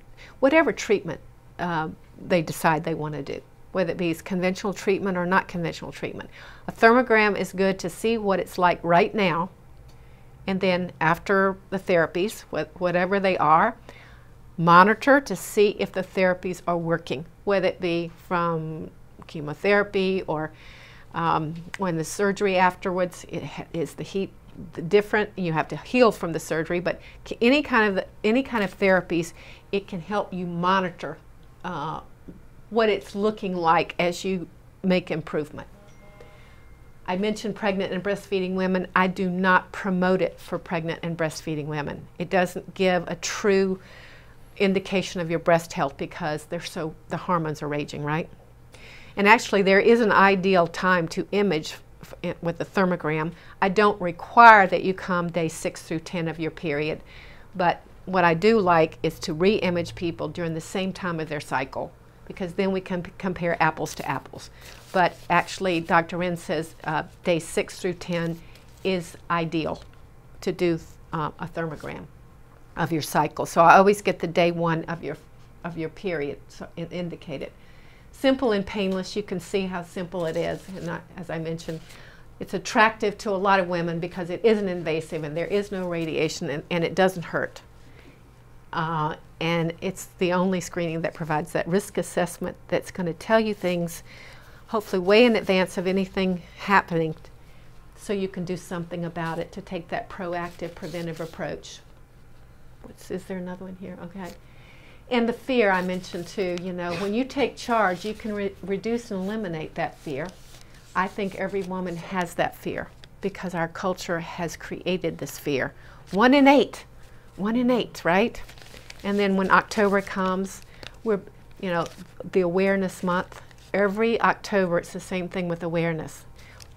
S1: whatever treatment they decide they want to do, whether it be conventional treatment or not conventional treatment, a thermogram is good to see what it's like right now, and then after the therapies, whatever they are, monitor to see if the therapies are working, whether it be from chemotherapy or when the surgery afterwards, is the heat different. You have to heal from the surgery, but any kind of therapies, it can help you monitor what it's looking like as you make improvement. I mentioned pregnant and breastfeeding women. I do not promote it for pregnant and breastfeeding women. It doesn't give a true indication of your breast health because the hormones are raging, right? And actually there is an ideal time to image with the thermogram. I don't require that you come day 6 through 10 of your period, but what I do like is to re-image people during the same time of their cycle, because then we can compare apples to apples. But actually Dr. Wren says day 6 through 10 is ideal to do a thermogram of your cycle. So I always get the day 1 of your period, so indicate it. Simple and painless, you can see how simple it is, and as I mentioned, it's attractive to a lot of women because it isn't invasive and there is no radiation, and it doesn't hurt. And it's the only screening that provides that risk assessment that's going to tell you things, hopefully way in advance of anything happening, so you can do something about it to take that proactive, preventive approach. Is there another one here? Okay. And the fear I mentioned too, when you take charge, you can reduce and eliminate that fear. I think every woman has that fear because our culture has created this fear. 1 in 8, right? And then when October comes, we're, the awareness month. Every October, it's the same thing with awareness.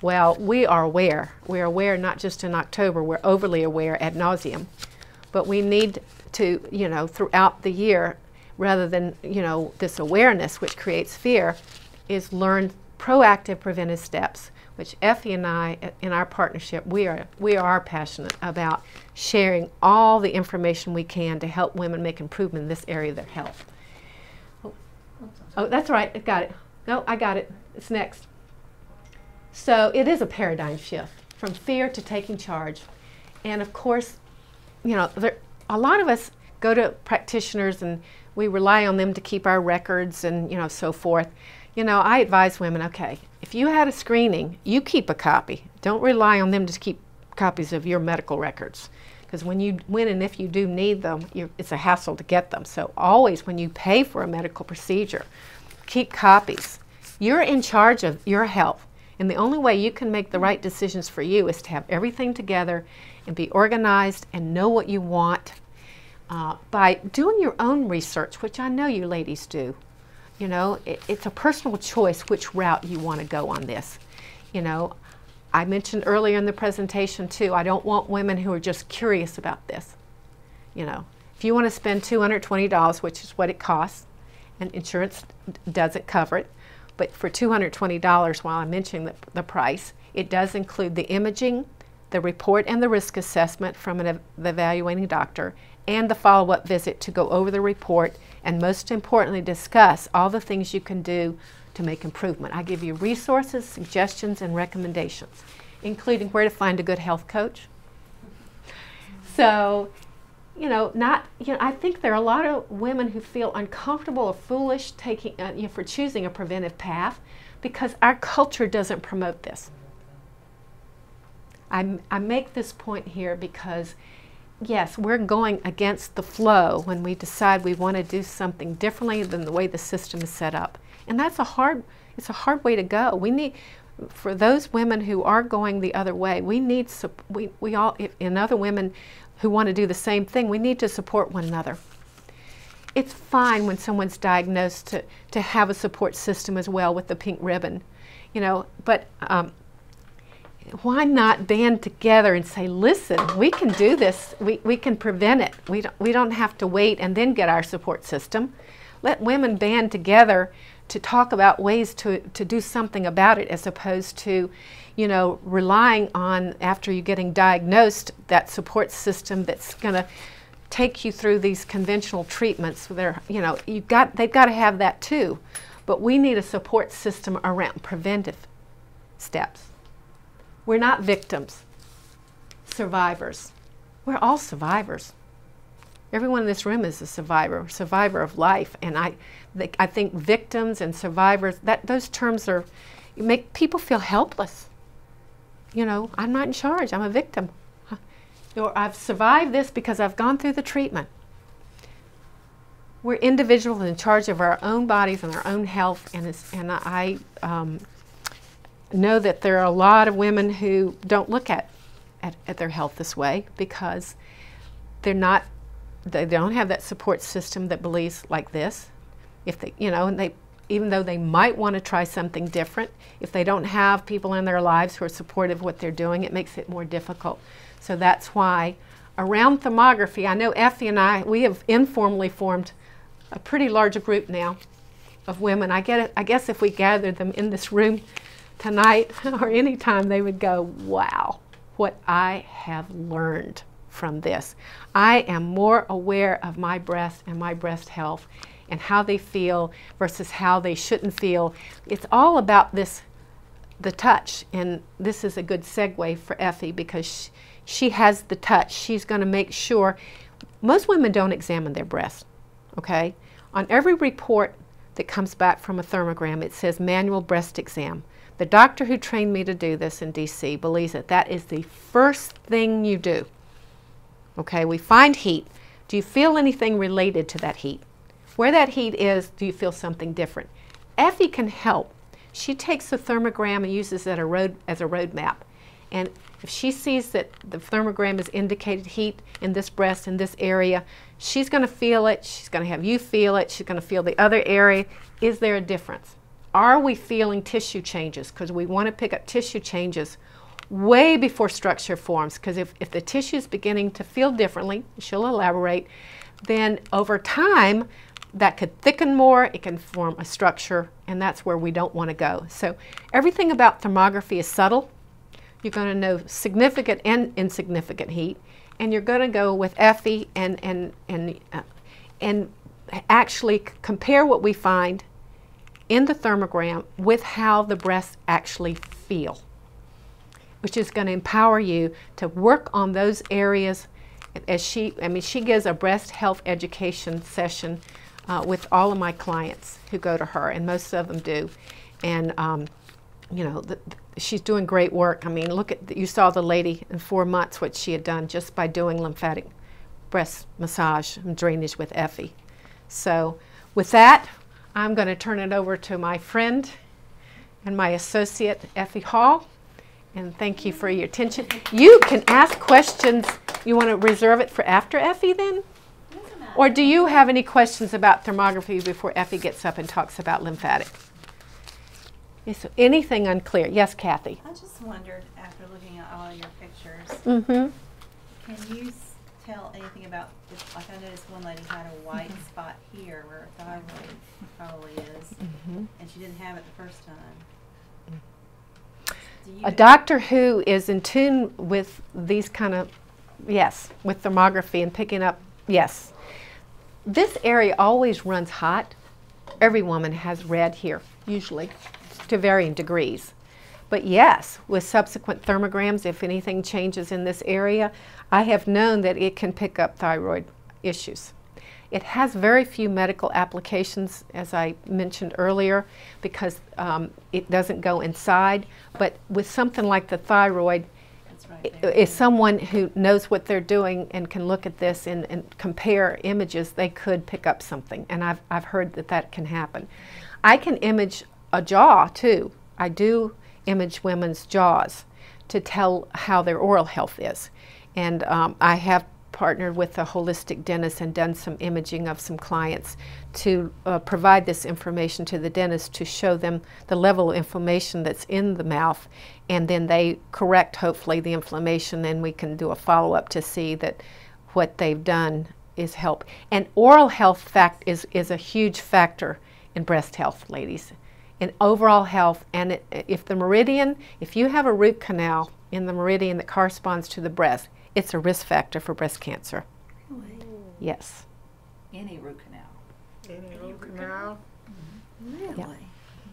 S1: Well, we are aware. We're aware not just in October, we're overly aware ad nauseum. But we need to, throughout the year, rather than, this awareness which creates fear, is learn proactive preventive steps, which Effie and I, in our partnership, we are passionate about sharing all the information we can to help women make improvement in this area of their health. Oh, that's right, I got it. No, I got it. It's next. So it is a paradigm shift from fear to taking charge. And of course, a lot of us go to practitioners and we rely on them to keep our records and so forth. I advise women, okay, if you had a screening, you keep a copy. Don't rely on them to keep copies of your medical records, because when and if you do need them, it's a hassle to get them. So always when you pay for a medical procedure, keep copies. You're in charge of your health, and the only way you can make the right decisions for you is to have everything together and be organized and know what you want by doing your own research, which I know you ladies do. It's a personal choice which route you want to go on this. I mentioned earlier in the presentation too, I don't want women who are just curious about this. If you want to spend $220, which is what it costs, and insurance doesn't cover it, but for $220, while I'm mentioning the price, it does include the imaging, the report and the risk assessment from the evaluating doctor, and the follow-up visit to go over the report, and most importantly, discuss all the things you can do to make improvement. I give you resources, suggestions, and recommendations, including where to find a good health coach. So, I think there are a lot of women who feel uncomfortable or foolish for choosing a preventive path because our culture doesn't promote this. I make this point here because, yes, we're going against the flow when we decide we want to do something differently than the way the system is set up. And it's a hard way to go. We need, for those women who are going the other way, we need, and other women who want to do the same thing, we need to support one another. It's fine when someone's diagnosed to have a support system as well with the pink ribbon, but why not band together and say, listen, we can do this, we can prevent it. We don't have to wait and then get our support system. Let women band together to talk about ways to do something about it, as opposed to, you know, relying on, after you're getting diagnosed, that support system that's going to take you through these conventional treatments. They're, you know, they've got to have that too. But we need a support system around preventive steps. We're not victims, survivors. We're all survivors. Everyone in this room is a survivor of life. And I think victims and survivors, those terms make people feel helpless. You know, I'm not in charge, I'm a victim. Or I've survived this because I've gone through the treatment. We're individuals in charge of our own bodies and our own health, and I know that there are a lot of women who don't look at their health this way because they don't have that support system that believes like this. If they, you know, and even though they might want to try something different, if they don't have people in their lives who are supportive of what they're doing, it makes it more difficult. So that's why around thermography, I know Effie and I, we have informally formed a pretty large group now of women. I guess if we gathered them in this room tonight or any time, they would go, wow, what I have learned from this. I am more aware of my breast and my breast health and how they feel versus how they shouldn't feel. It's all about this, the touch, and this is a good segue for Effie because she has the touch. She's going to make sure. Most women don't examine their breasts, okay? On every report that comes back from a thermogram, it says manual breast exam. The doctor who trained me to do this in DC believes that that is the first thing you do. Okay, we find heat. Do you feel anything related to that heat? Where that heat is, do you feel something different? Effie can help. She takes the thermogram and uses it as a road map. And if she sees that the thermogram has indicated heat in this breast, in this area, she's going to feel it. She's going to have you feel it. She's going to feel the other area. Is there a difference? Are we feeling tissue changes? Because we want to pick up tissue changes way before structure forms, because if the tissue is beginning to feel differently, she'll elaborate, then over time that could thicken more, it can form a structure, and that's where we don't want to go. So everything about thermography is subtle. You're going to know significant and insignificant heat, and you're going to go with Effie and actually compare what we find in the thermogram with how the breasts actually feel, which is going to empower you to work on those areas. As she gives a breast health education session with all of my clients who go to her, and most of them do. And you know, she's doing great work. I mean, look at, you saw the lady in 4 months, what she had done just by doing lymphatic breast massage and drainage with Effie. So with that, I'm going to turn it over to my friend and my associate, Effie Hall. And thank you for your attention. You can ask questions. You want to reserve it for after Effie then? Or do you have any questions about thermography before Effie gets up and talks about lymphatic? Yes, so anything unclear? Yes, Kathy?
S2: I just wondered, after looking at all your pictures, can you tell anything about, like I noticed one lady had a white spot here where her thyroid probably is, and she didn't have it the first time.
S1: A doctor who is in tune with these kind of, yes, with thermography and picking up, yes. This area always runs hot. Every woman has red here, usually, to varying degrees. But yes, with subsequent thermograms, if anything changes in this area, I have known that it can pick up thyroid issues. It has very few medical applications, as I mentioned earlier, because it doesn't go inside. But with something like the thyroid, if someone who knows what they're doing and can look at this and compare images, they could pick up something. And I've heard that that can happen. I can image a jaw too. I do image women's jaws to tell how their oral health is. And I have partnered with a holistic dentist and done some imaging of some clients to provide this information to the dentist to show them the level of inflammation that's in the mouth, and then they correct hopefully the inflammation, and we can do a follow-up to see that what they've done is help. And oral health is a huge factor in breast health, ladies, in overall health. And if you have a root canal in the meridian that corresponds to the breast, it's a risk factor for breast cancer.
S3: Really?
S1: Yes.
S3: Any root canal?
S4: Any root canal?
S3: Really?
S1: Yeah.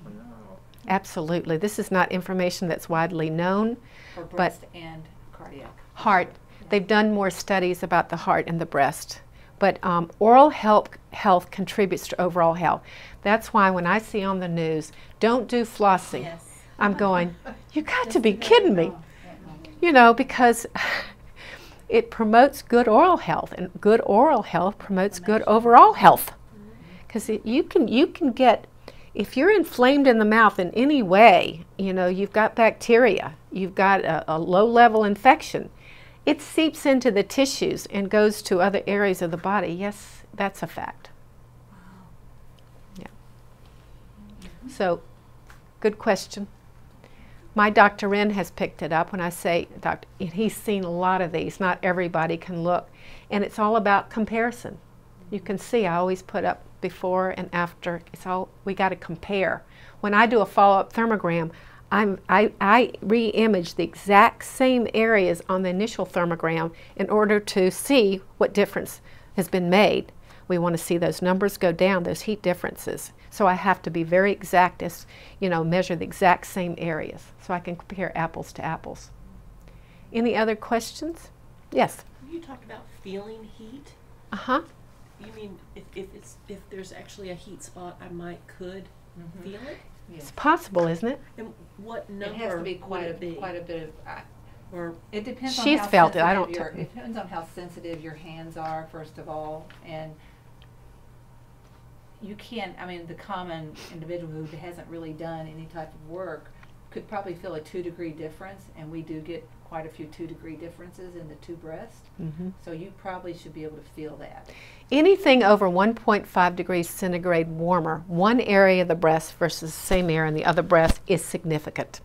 S4: No.
S1: Absolutely. This is not information that's widely known.
S3: For breast and cardiac?
S1: Heart. They've done more studies about the heart and the breast. But oral health contributes to overall health. That's why when I see on the news, don't do flossing,
S2: Yes.
S1: I'm going, you got to be kidding me. You know, because it promotes good oral health, and good oral health promotes good overall health. Because you can get, if you're inflamed in the mouth in any way, you know, you've got bacteria, you've got a low-level infection, it seeps into the tissues and goes to other areas of the body. Yes, that's a fact. Yeah. So, good question. My Dr. Wren has picked it up when I say, he's seen a lot of these. Not everybody can look. And it's all about comparison. You can see I always put up before and after. It's all, we got to compare. When I do a follow-up thermogram, I re-image the exact same areas on the initial thermogram in order to see what difference has been made. We want to see those numbers go down, those heat differences. So I have to be very exact as, you know, measure the exact same areas so I can compare apples to apples. Any other questions? Yes.
S5: You talked about feeling heat.
S1: Uh-huh.
S5: You mean if there's actually a heat spot, I could feel it?
S1: It's possible, isn't it?
S5: And what number
S3: It has to be
S5: would
S3: quite
S5: it be?
S3: a bit of.
S5: Or
S3: It depends
S1: She's
S3: on how
S1: felt it. I
S3: sensitive
S1: don't
S3: it depends on how sensitive your hands are, first of all, and you can't. I mean, the common individual who hasn't really done any type of work could probably feel a 2-degree difference, and we do get quite a few 2-degree differences in the two breasts. So you probably should be able to feel that.
S1: Anything over 1.5 degrees centigrade warmer, one area of the breast versus the same area in the other breast is significant.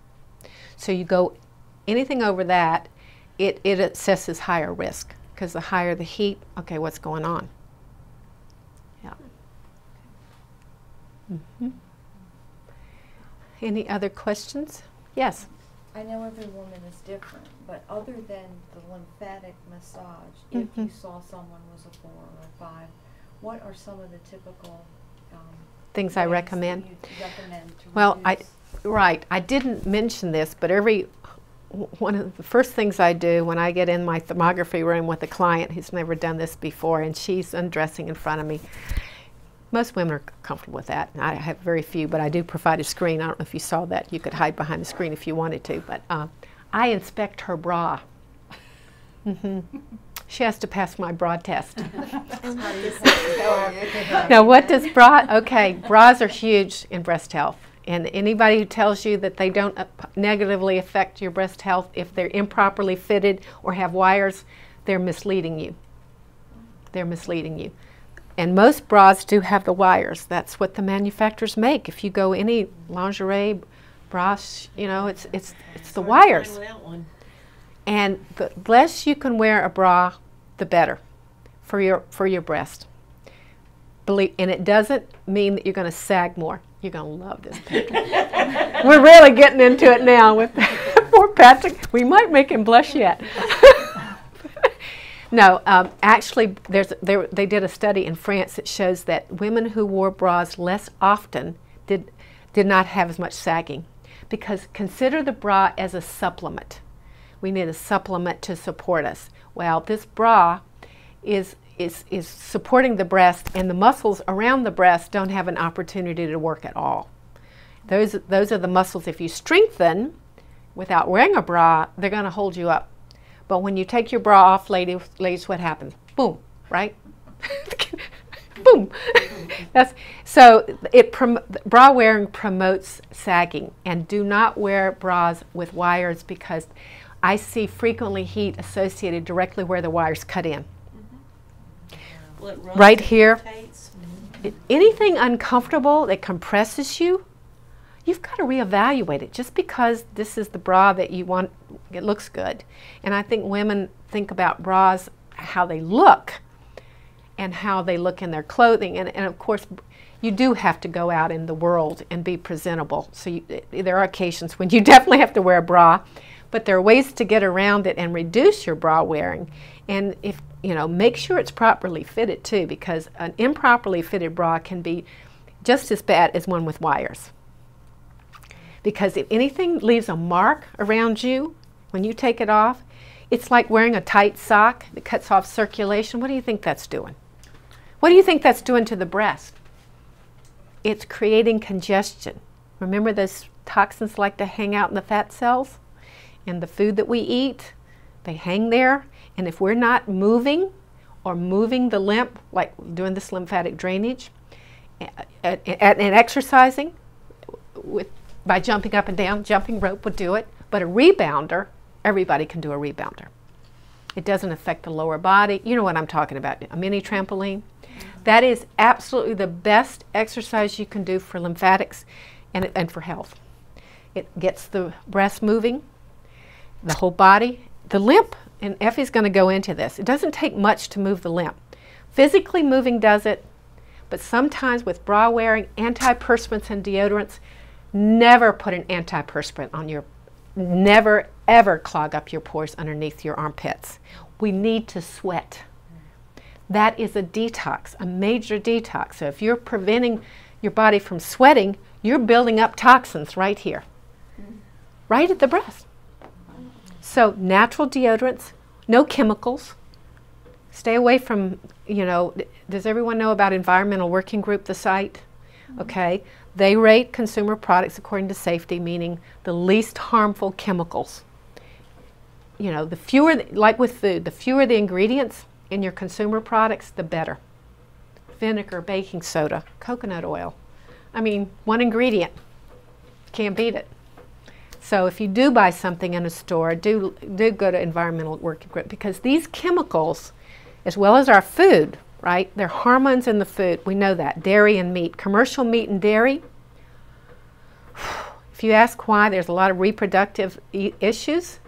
S1: So you go anything over that, it assesses higher risk, because the higher the heat, okay, what's going on? Yeah. Any other questions? Yes.
S6: I know every woman is different, but other than the lymphatic massage, if you saw someone was a 4 or a 5, what are some of the typical
S1: Things I
S6: ways
S1: recommend?
S6: that you recommend to
S1: Well,
S6: reduce?
S1: I didn't mention this, but one of the first things I do when I get in my thermography room with a client who's never done this before, and she's undressing in front of me. Most women are comfortable with that. I have very few, but I do provide a screen. I don't know if you saw that. You could hide behind the screen if you wanted to, but I inspect her bra. She has to pass my bra test. Now, what does bra? Okay, bras are huge in breast health. And anybody who tells you that they don't negatively affect your breast health if they're improperly fitted or have wires, they're misleading you. They're misleading you. And most bras do have the wires. That's what the manufacturers make. If you go any lingerie bras, you know, it's the wires. And the less you can wear a bra, the better for your breast. And it doesn't mean that you're going to sag more. You're going to love this picture. We're really getting into it now with poor Patrick. We might make him blush yet. No, actually, they did a study in France that shows that women who wore bras less often did not have as much sagging. Because consider the bra as a supplement. We need a supplement to support us. Well, this bra is supporting the breast, and the muscles around the breast don't have an opportunity to work at all. Those are the muscles, if you strengthen without wearing a bra, they're going to hold you up. But when you take your bra off, ladies, what happens? Boom, right? Boom. Bra wearing promotes sagging, and do not wear bras with wires, because I see frequently heat associated directly where the wires cut in. Right here. Anything uncomfortable that compresses you, you've got to reevaluate it. Just because this is the bra that you want, it looks good. And I think women think about bras, how they look, and how they look in their clothing. And of course, you do have to go out in the world and be presentable. So there are occasions when you definitely have to wear a bra, but there are ways to get around it and reduce your bra wearing. And if, you know, make sure it's properly fitted too, because an improperly fitted bra can be just as bad as one with wires. Because if anything leaves a mark around you when you take it off, it's like wearing a tight sock that cuts off circulation. What do you think that's doing? What do you think that's doing to the breast? It's creating congestion. Remember, those toxins like to hang out in the fat cells? And the food that we eat, they hang there. And if we're not moving or moving the lymph, like doing this lymphatic drainage, and exercising by jumping up and down, jumping rope would do it. But a rebounder, everybody can do a rebounder. It doesn't affect the lower body. You know what I'm talking about, a mini trampoline. That is absolutely the best exercise you can do for lymphatics and for health. It gets the breast moving, the whole body. The lymph, and Effie's going to go into this, it doesn't take much to move the lymph. Physically moving does it, but sometimes with bra wearing, antiperspirants and deodorants, never put an antiperspirant on your, never ever clog up your pores underneath your armpits. We need to sweat. That is a detox, a major detox. So if you're preventing your body from sweating, you're building up toxins right here, right at the breast. So natural deodorants, no chemicals. Stay away from, you know, does everyone know about Environmental Working Group, the site? Okay. They rate consumer products according to safety, meaning the least harmful chemicals. You know, the fewer, like with food, the fewer the ingredients in your consumer products, the better. Vinegar, baking soda, coconut oil. I mean, one ingredient, can't beat it. So if you do buy something in a store, do go to Environmental Working Group, because these chemicals, as well as our food, right, they're hormones in the food. We know that. Dairy and meat. Commercial meat and dairy, if you ask why, there's a lot of reproductive issues.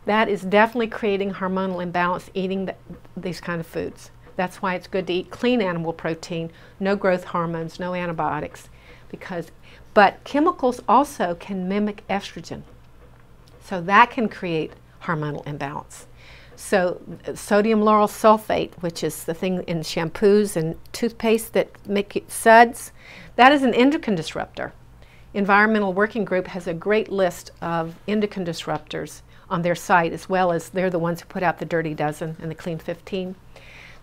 S1: That is definitely creating hormonal imbalance eating these kind of foods. That's why it's good to eat clean animal protein, no growth hormones, no antibiotics. But chemicals also can mimic estrogen. So that can create hormonal imbalance. So sodium lauryl sulfate, which is the thing in shampoos and toothpaste that make it suds, that is an endocrine disruptor. Environmental Working Group has a great list of endocrine disruptors on their site, as well as they're the ones who put out the Dirty Dozen and the Clean 15.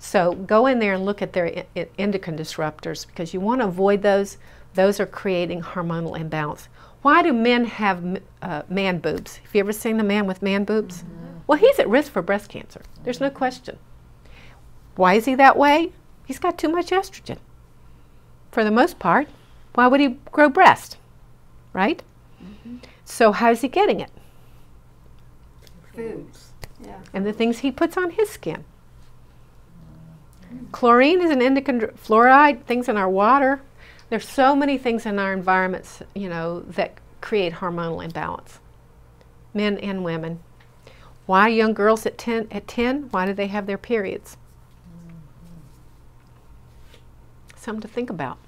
S1: So go in there and look at their endocrine disruptors, because you want to avoid those. Those are creating hormonal imbalance. Why do men have man boobs? Have you ever seen the man with man boobs? Mm-hmm. Well, he's at risk for breast cancer. There's no question. Why is he that way? He's got too much estrogen. For the most part, why would he grow breast? Right? Mm-hmm. So how's he getting it?
S6: Foods. Yeah.
S1: And the things he puts on his skin. Chlorine is an endocrine, fluoride, things in our water. There's so many things in our environments, you know, that create hormonal imbalance. Men and women. Why young girls at 10, why do they have their periods? Something to think about.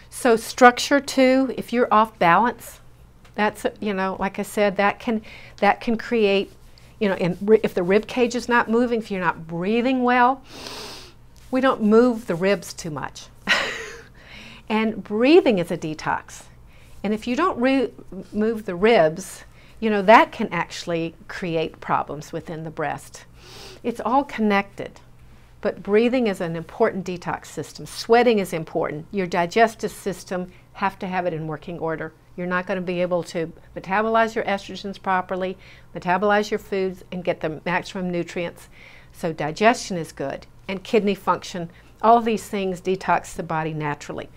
S1: So structure too, if you're off balance, that's, you know, like I said, that can create, you know, if the rib cage is not moving, if you're not breathing well, we don't move the ribs too much. And breathing is a detox. And if you don't move the ribs, you know, that can actually create problems within the breast. It's all connected. But breathing is an important detox system. Sweating is important. Your digestive system have to have it in working order. You're not going to be able to metabolize your estrogens properly, metabolize your foods, and get the maximum nutrients. So digestion is good. And kidney function, all of these things detox the body naturally.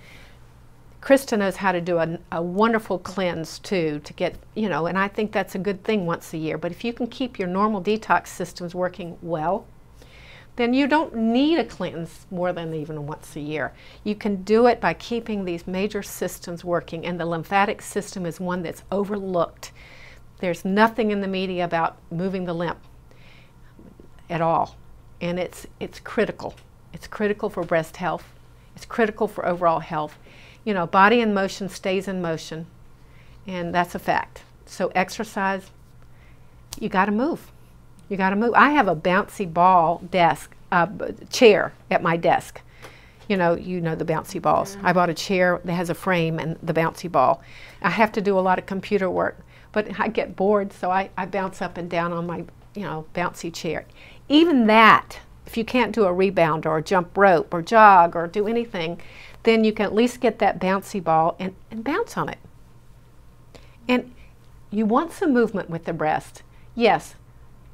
S1: Krista knows how to do a wonderful cleanse too, to get, you know, and I think that's a good thing once a year. But if you can keep your normal detox systems working well, then you don't need a cleanse more than even once a year. You can do it by keeping these major systems working, and the lymphatic system is one that's overlooked. There's nothing in the media about moving the lymph at all, and it's critical. It's critical for breast health. It's critical for overall health. You know, body in motion stays in motion, and that's a fact. So exercise, you got to move. You got to move. I have a bouncy ball chair at my desk. You know the bouncy balls. I bought a chair that has a frame and the bouncy ball. I have to do a lot of computer work, but I get bored, so I bounce up and down on my, bouncy chair. Even that, if you can't do a rebound or a jump rope or jog or do anything, then you can at least get that bouncy ball and bounce on it. And you want some movement with the breast. Yes,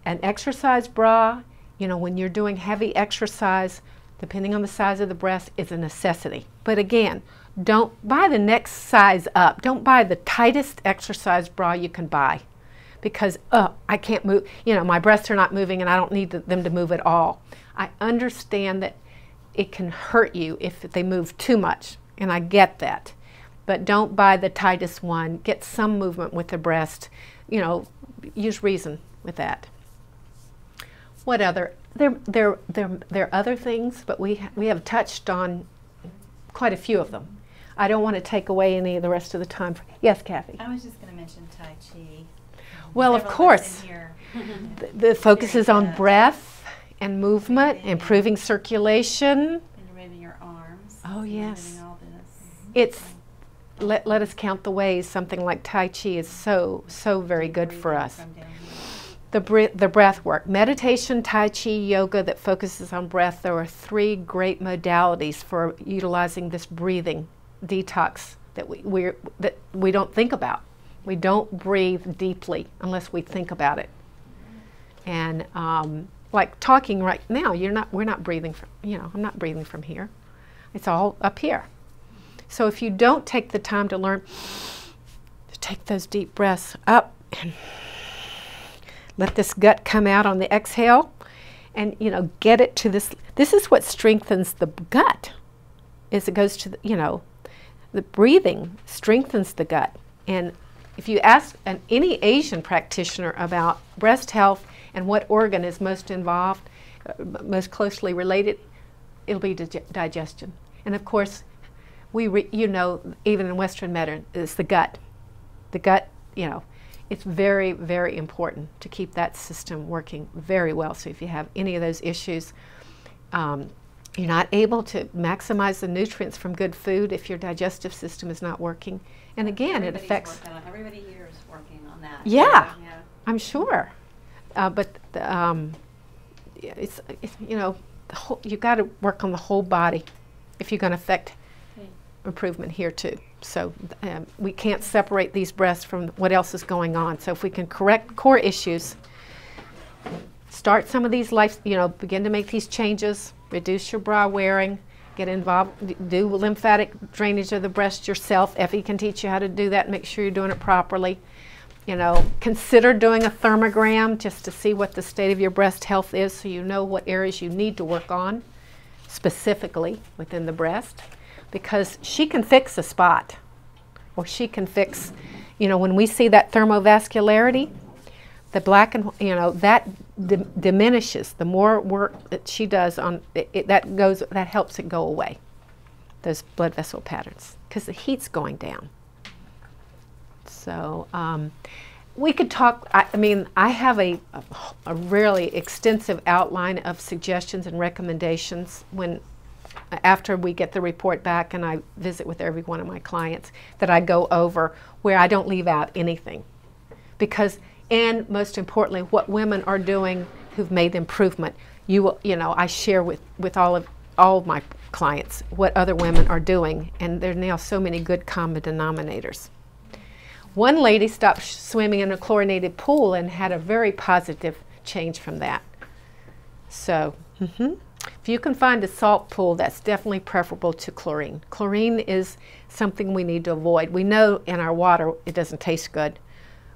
S1: an exercise bra, when you're doing heavy exercise, depending on the size of the breast, is a necessity. But again, don't buy the next size up. Don't buy the tightest exercise bra you can buy, because I can't move, my breasts are not moving and I don't need them to move at all. I understand that it can hurt you if they move too much, and I get that. But don't buy the tightest one. Get some movement with the breast. Use reason with that. What other? There are other things, but we have touched on quite a few of them. I don't want to take away any of the rest of the time. Yes, Kathy?
S2: I was just going to mention Tai Chi.
S1: Well, of course. The focus is on breath and movement, improving circulation.
S2: And removing your arms.
S1: Oh, yes.
S2: All this.
S1: It's, let us count the ways something like Tai Chi is so very good for us.
S2: From down here.
S1: The breath work. Meditation, Tai Chi, yoga that focuses on breath. There are 3 great modalities for utilizing this breathing detox that we don't think about. We don't breathe deeply unless we think about it. And like talking right now, we're not breathing from, I'm not breathing from here. It's all up here. So if you don't take the time to learn to take those deep breaths up and let this gut come out on the exhale, and get it to this. This is what strengthens the gut. Is it goes to the breathing strengthens the gut. And if you ask any Asian practitioner about breast health and what organ is most involved, most closely related, it'll be digestion. And of course, even in Western medicine, it's the gut. The gut, it's very, very important to keep that system working very well. So if you have any of those issues, you're not able to maximize the nutrients from good food if your digestive system is not working. And again, it affects...
S2: Everybody here is working on that.
S1: Yeah, I'm sure. But it's you've got to work on the whole body if you're going to affect improvement here too. So we can't separate these breasts from what else is going on. So if we can correct core issues, start some of these begin to make these changes, reduce your bra wearing, get involved, do lymphatic drainage of the breast yourself. Effie can teach you how to do that and make sure you're doing it properly. Consider doing a thermogram just to see what the state of your breast health is, so you know what areas you need to work on specifically within the breast. Because she can fix a spot, or she can fix, when we see that thermovascularity, the black and, that diminishes. The more work that she does on it, that helps it go away, those blood vessel patterns, because the heat's going down. So we could talk, I have a really extensive outline of suggestions and recommendations after we get the report back, and I visit with every one of my clients, that I go over, where I don't leave out anything. Because, and most importantly, what women are doing who've made improvement. I share with all of my clients what other women are doing, and there are now so many good common denominators. One lady stopped swimming in a chlorinated pool and had a very positive change from that. So, if you can find a salt pool, that's definitely preferable to chlorine. Chlorine is something we need to avoid. We know in our water it doesn't taste good,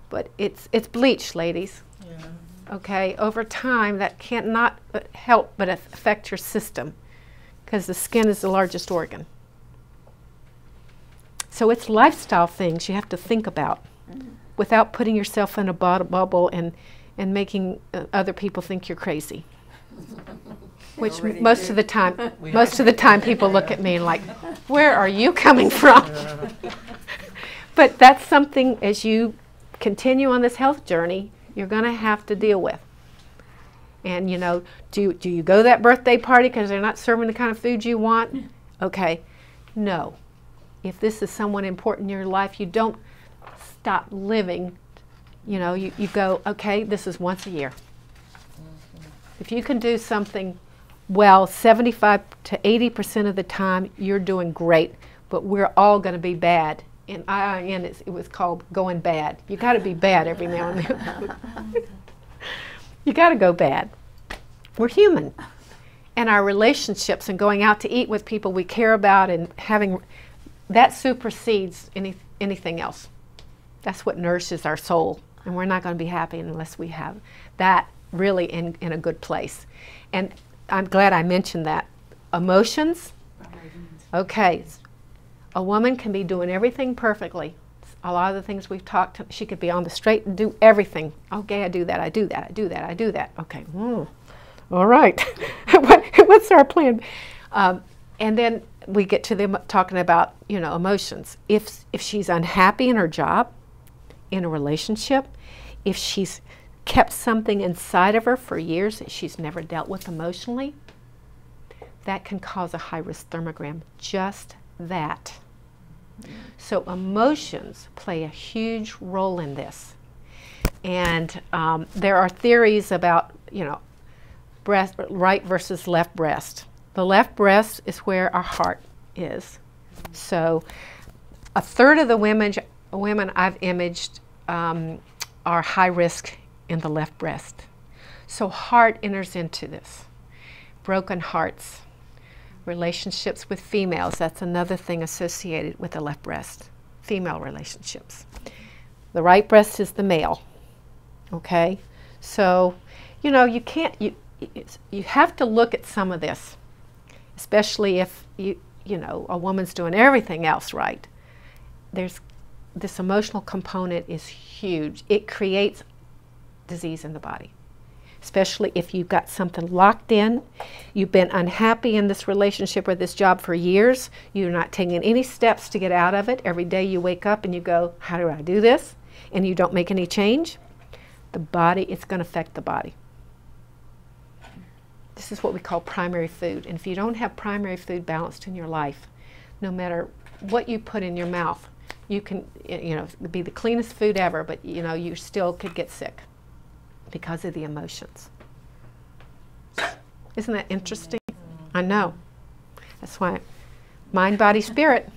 S1: but it's bleach, ladies. Yeah. Okay, over time that cannot help but affect your system, because the skin is the largest organ. So it's lifestyle things you have to think about without putting yourself in a bubble and making other people think you're crazy. which
S3: already
S1: most
S3: do.
S1: of the time people look at me like, where are you coming from? But that's something, as you continue on this health journey, you're going to have to deal with. And you know, do you go to that birthday party because they're not serving the kind of food you want? Okay, no. If this is someone important in your life, you don't stop living. You know, you go, okay, this is once a year. If you can do something well, 75 to 80% of the time, you're doing great, but we're all going to be bad. In IIN, it was called going bad. You got to be bad every now and then. You got to go bad. We're human. And our relationships and going out to eat with people we care about and having, that supersedes anything else. That's what nourishes our soul. And we're not going to be happy unless we have that really in a good place. And I'm glad I mentioned that. Emotions, okay. A woman can be doing everything perfectly. A lot of the things we've talked, she could be on the straight and do everything. Okay, I do that, I do that, I do that, I do that. Okay, all right. What's our plan? And then we get to them talking about, you know, emotions. If she's unhappy in her job, in a relationship, if she's kept something inside of her for years that she's never dealt with emotionally, that can cause a high-risk thermogram. Just that. So emotions play a huge role in this. And there are theories about, you know, right versus left breast. The left breast is where our heart is. So a third of the women I've imaged are high risk in the left breast. So heart enters into this. Broken hearts. Relationships with females, that's another thing associated with the left breast. Female relationships. The right breast is the male. Okay? So, you know, you can't, you have to look at some of this, especially if you know, a woman's doing everything else right. There's this emotional component is huge. It creates disease in the body, especially if you've got something locked in, you've been unhappy in this relationship or this job for years, you're not taking any steps to get out of it. Every day you wake up and you go, how do I do this? And you don't make any change. The body, it's going to affect the body. This is what we call primary food. And if you don't have primary food balanced in your life, no matter what you put in your mouth, you can, you know, be the cleanest food ever, but you know, you still could get sick because of the emotions. Isn't that interesting? I know. That's why mind, body, spirit.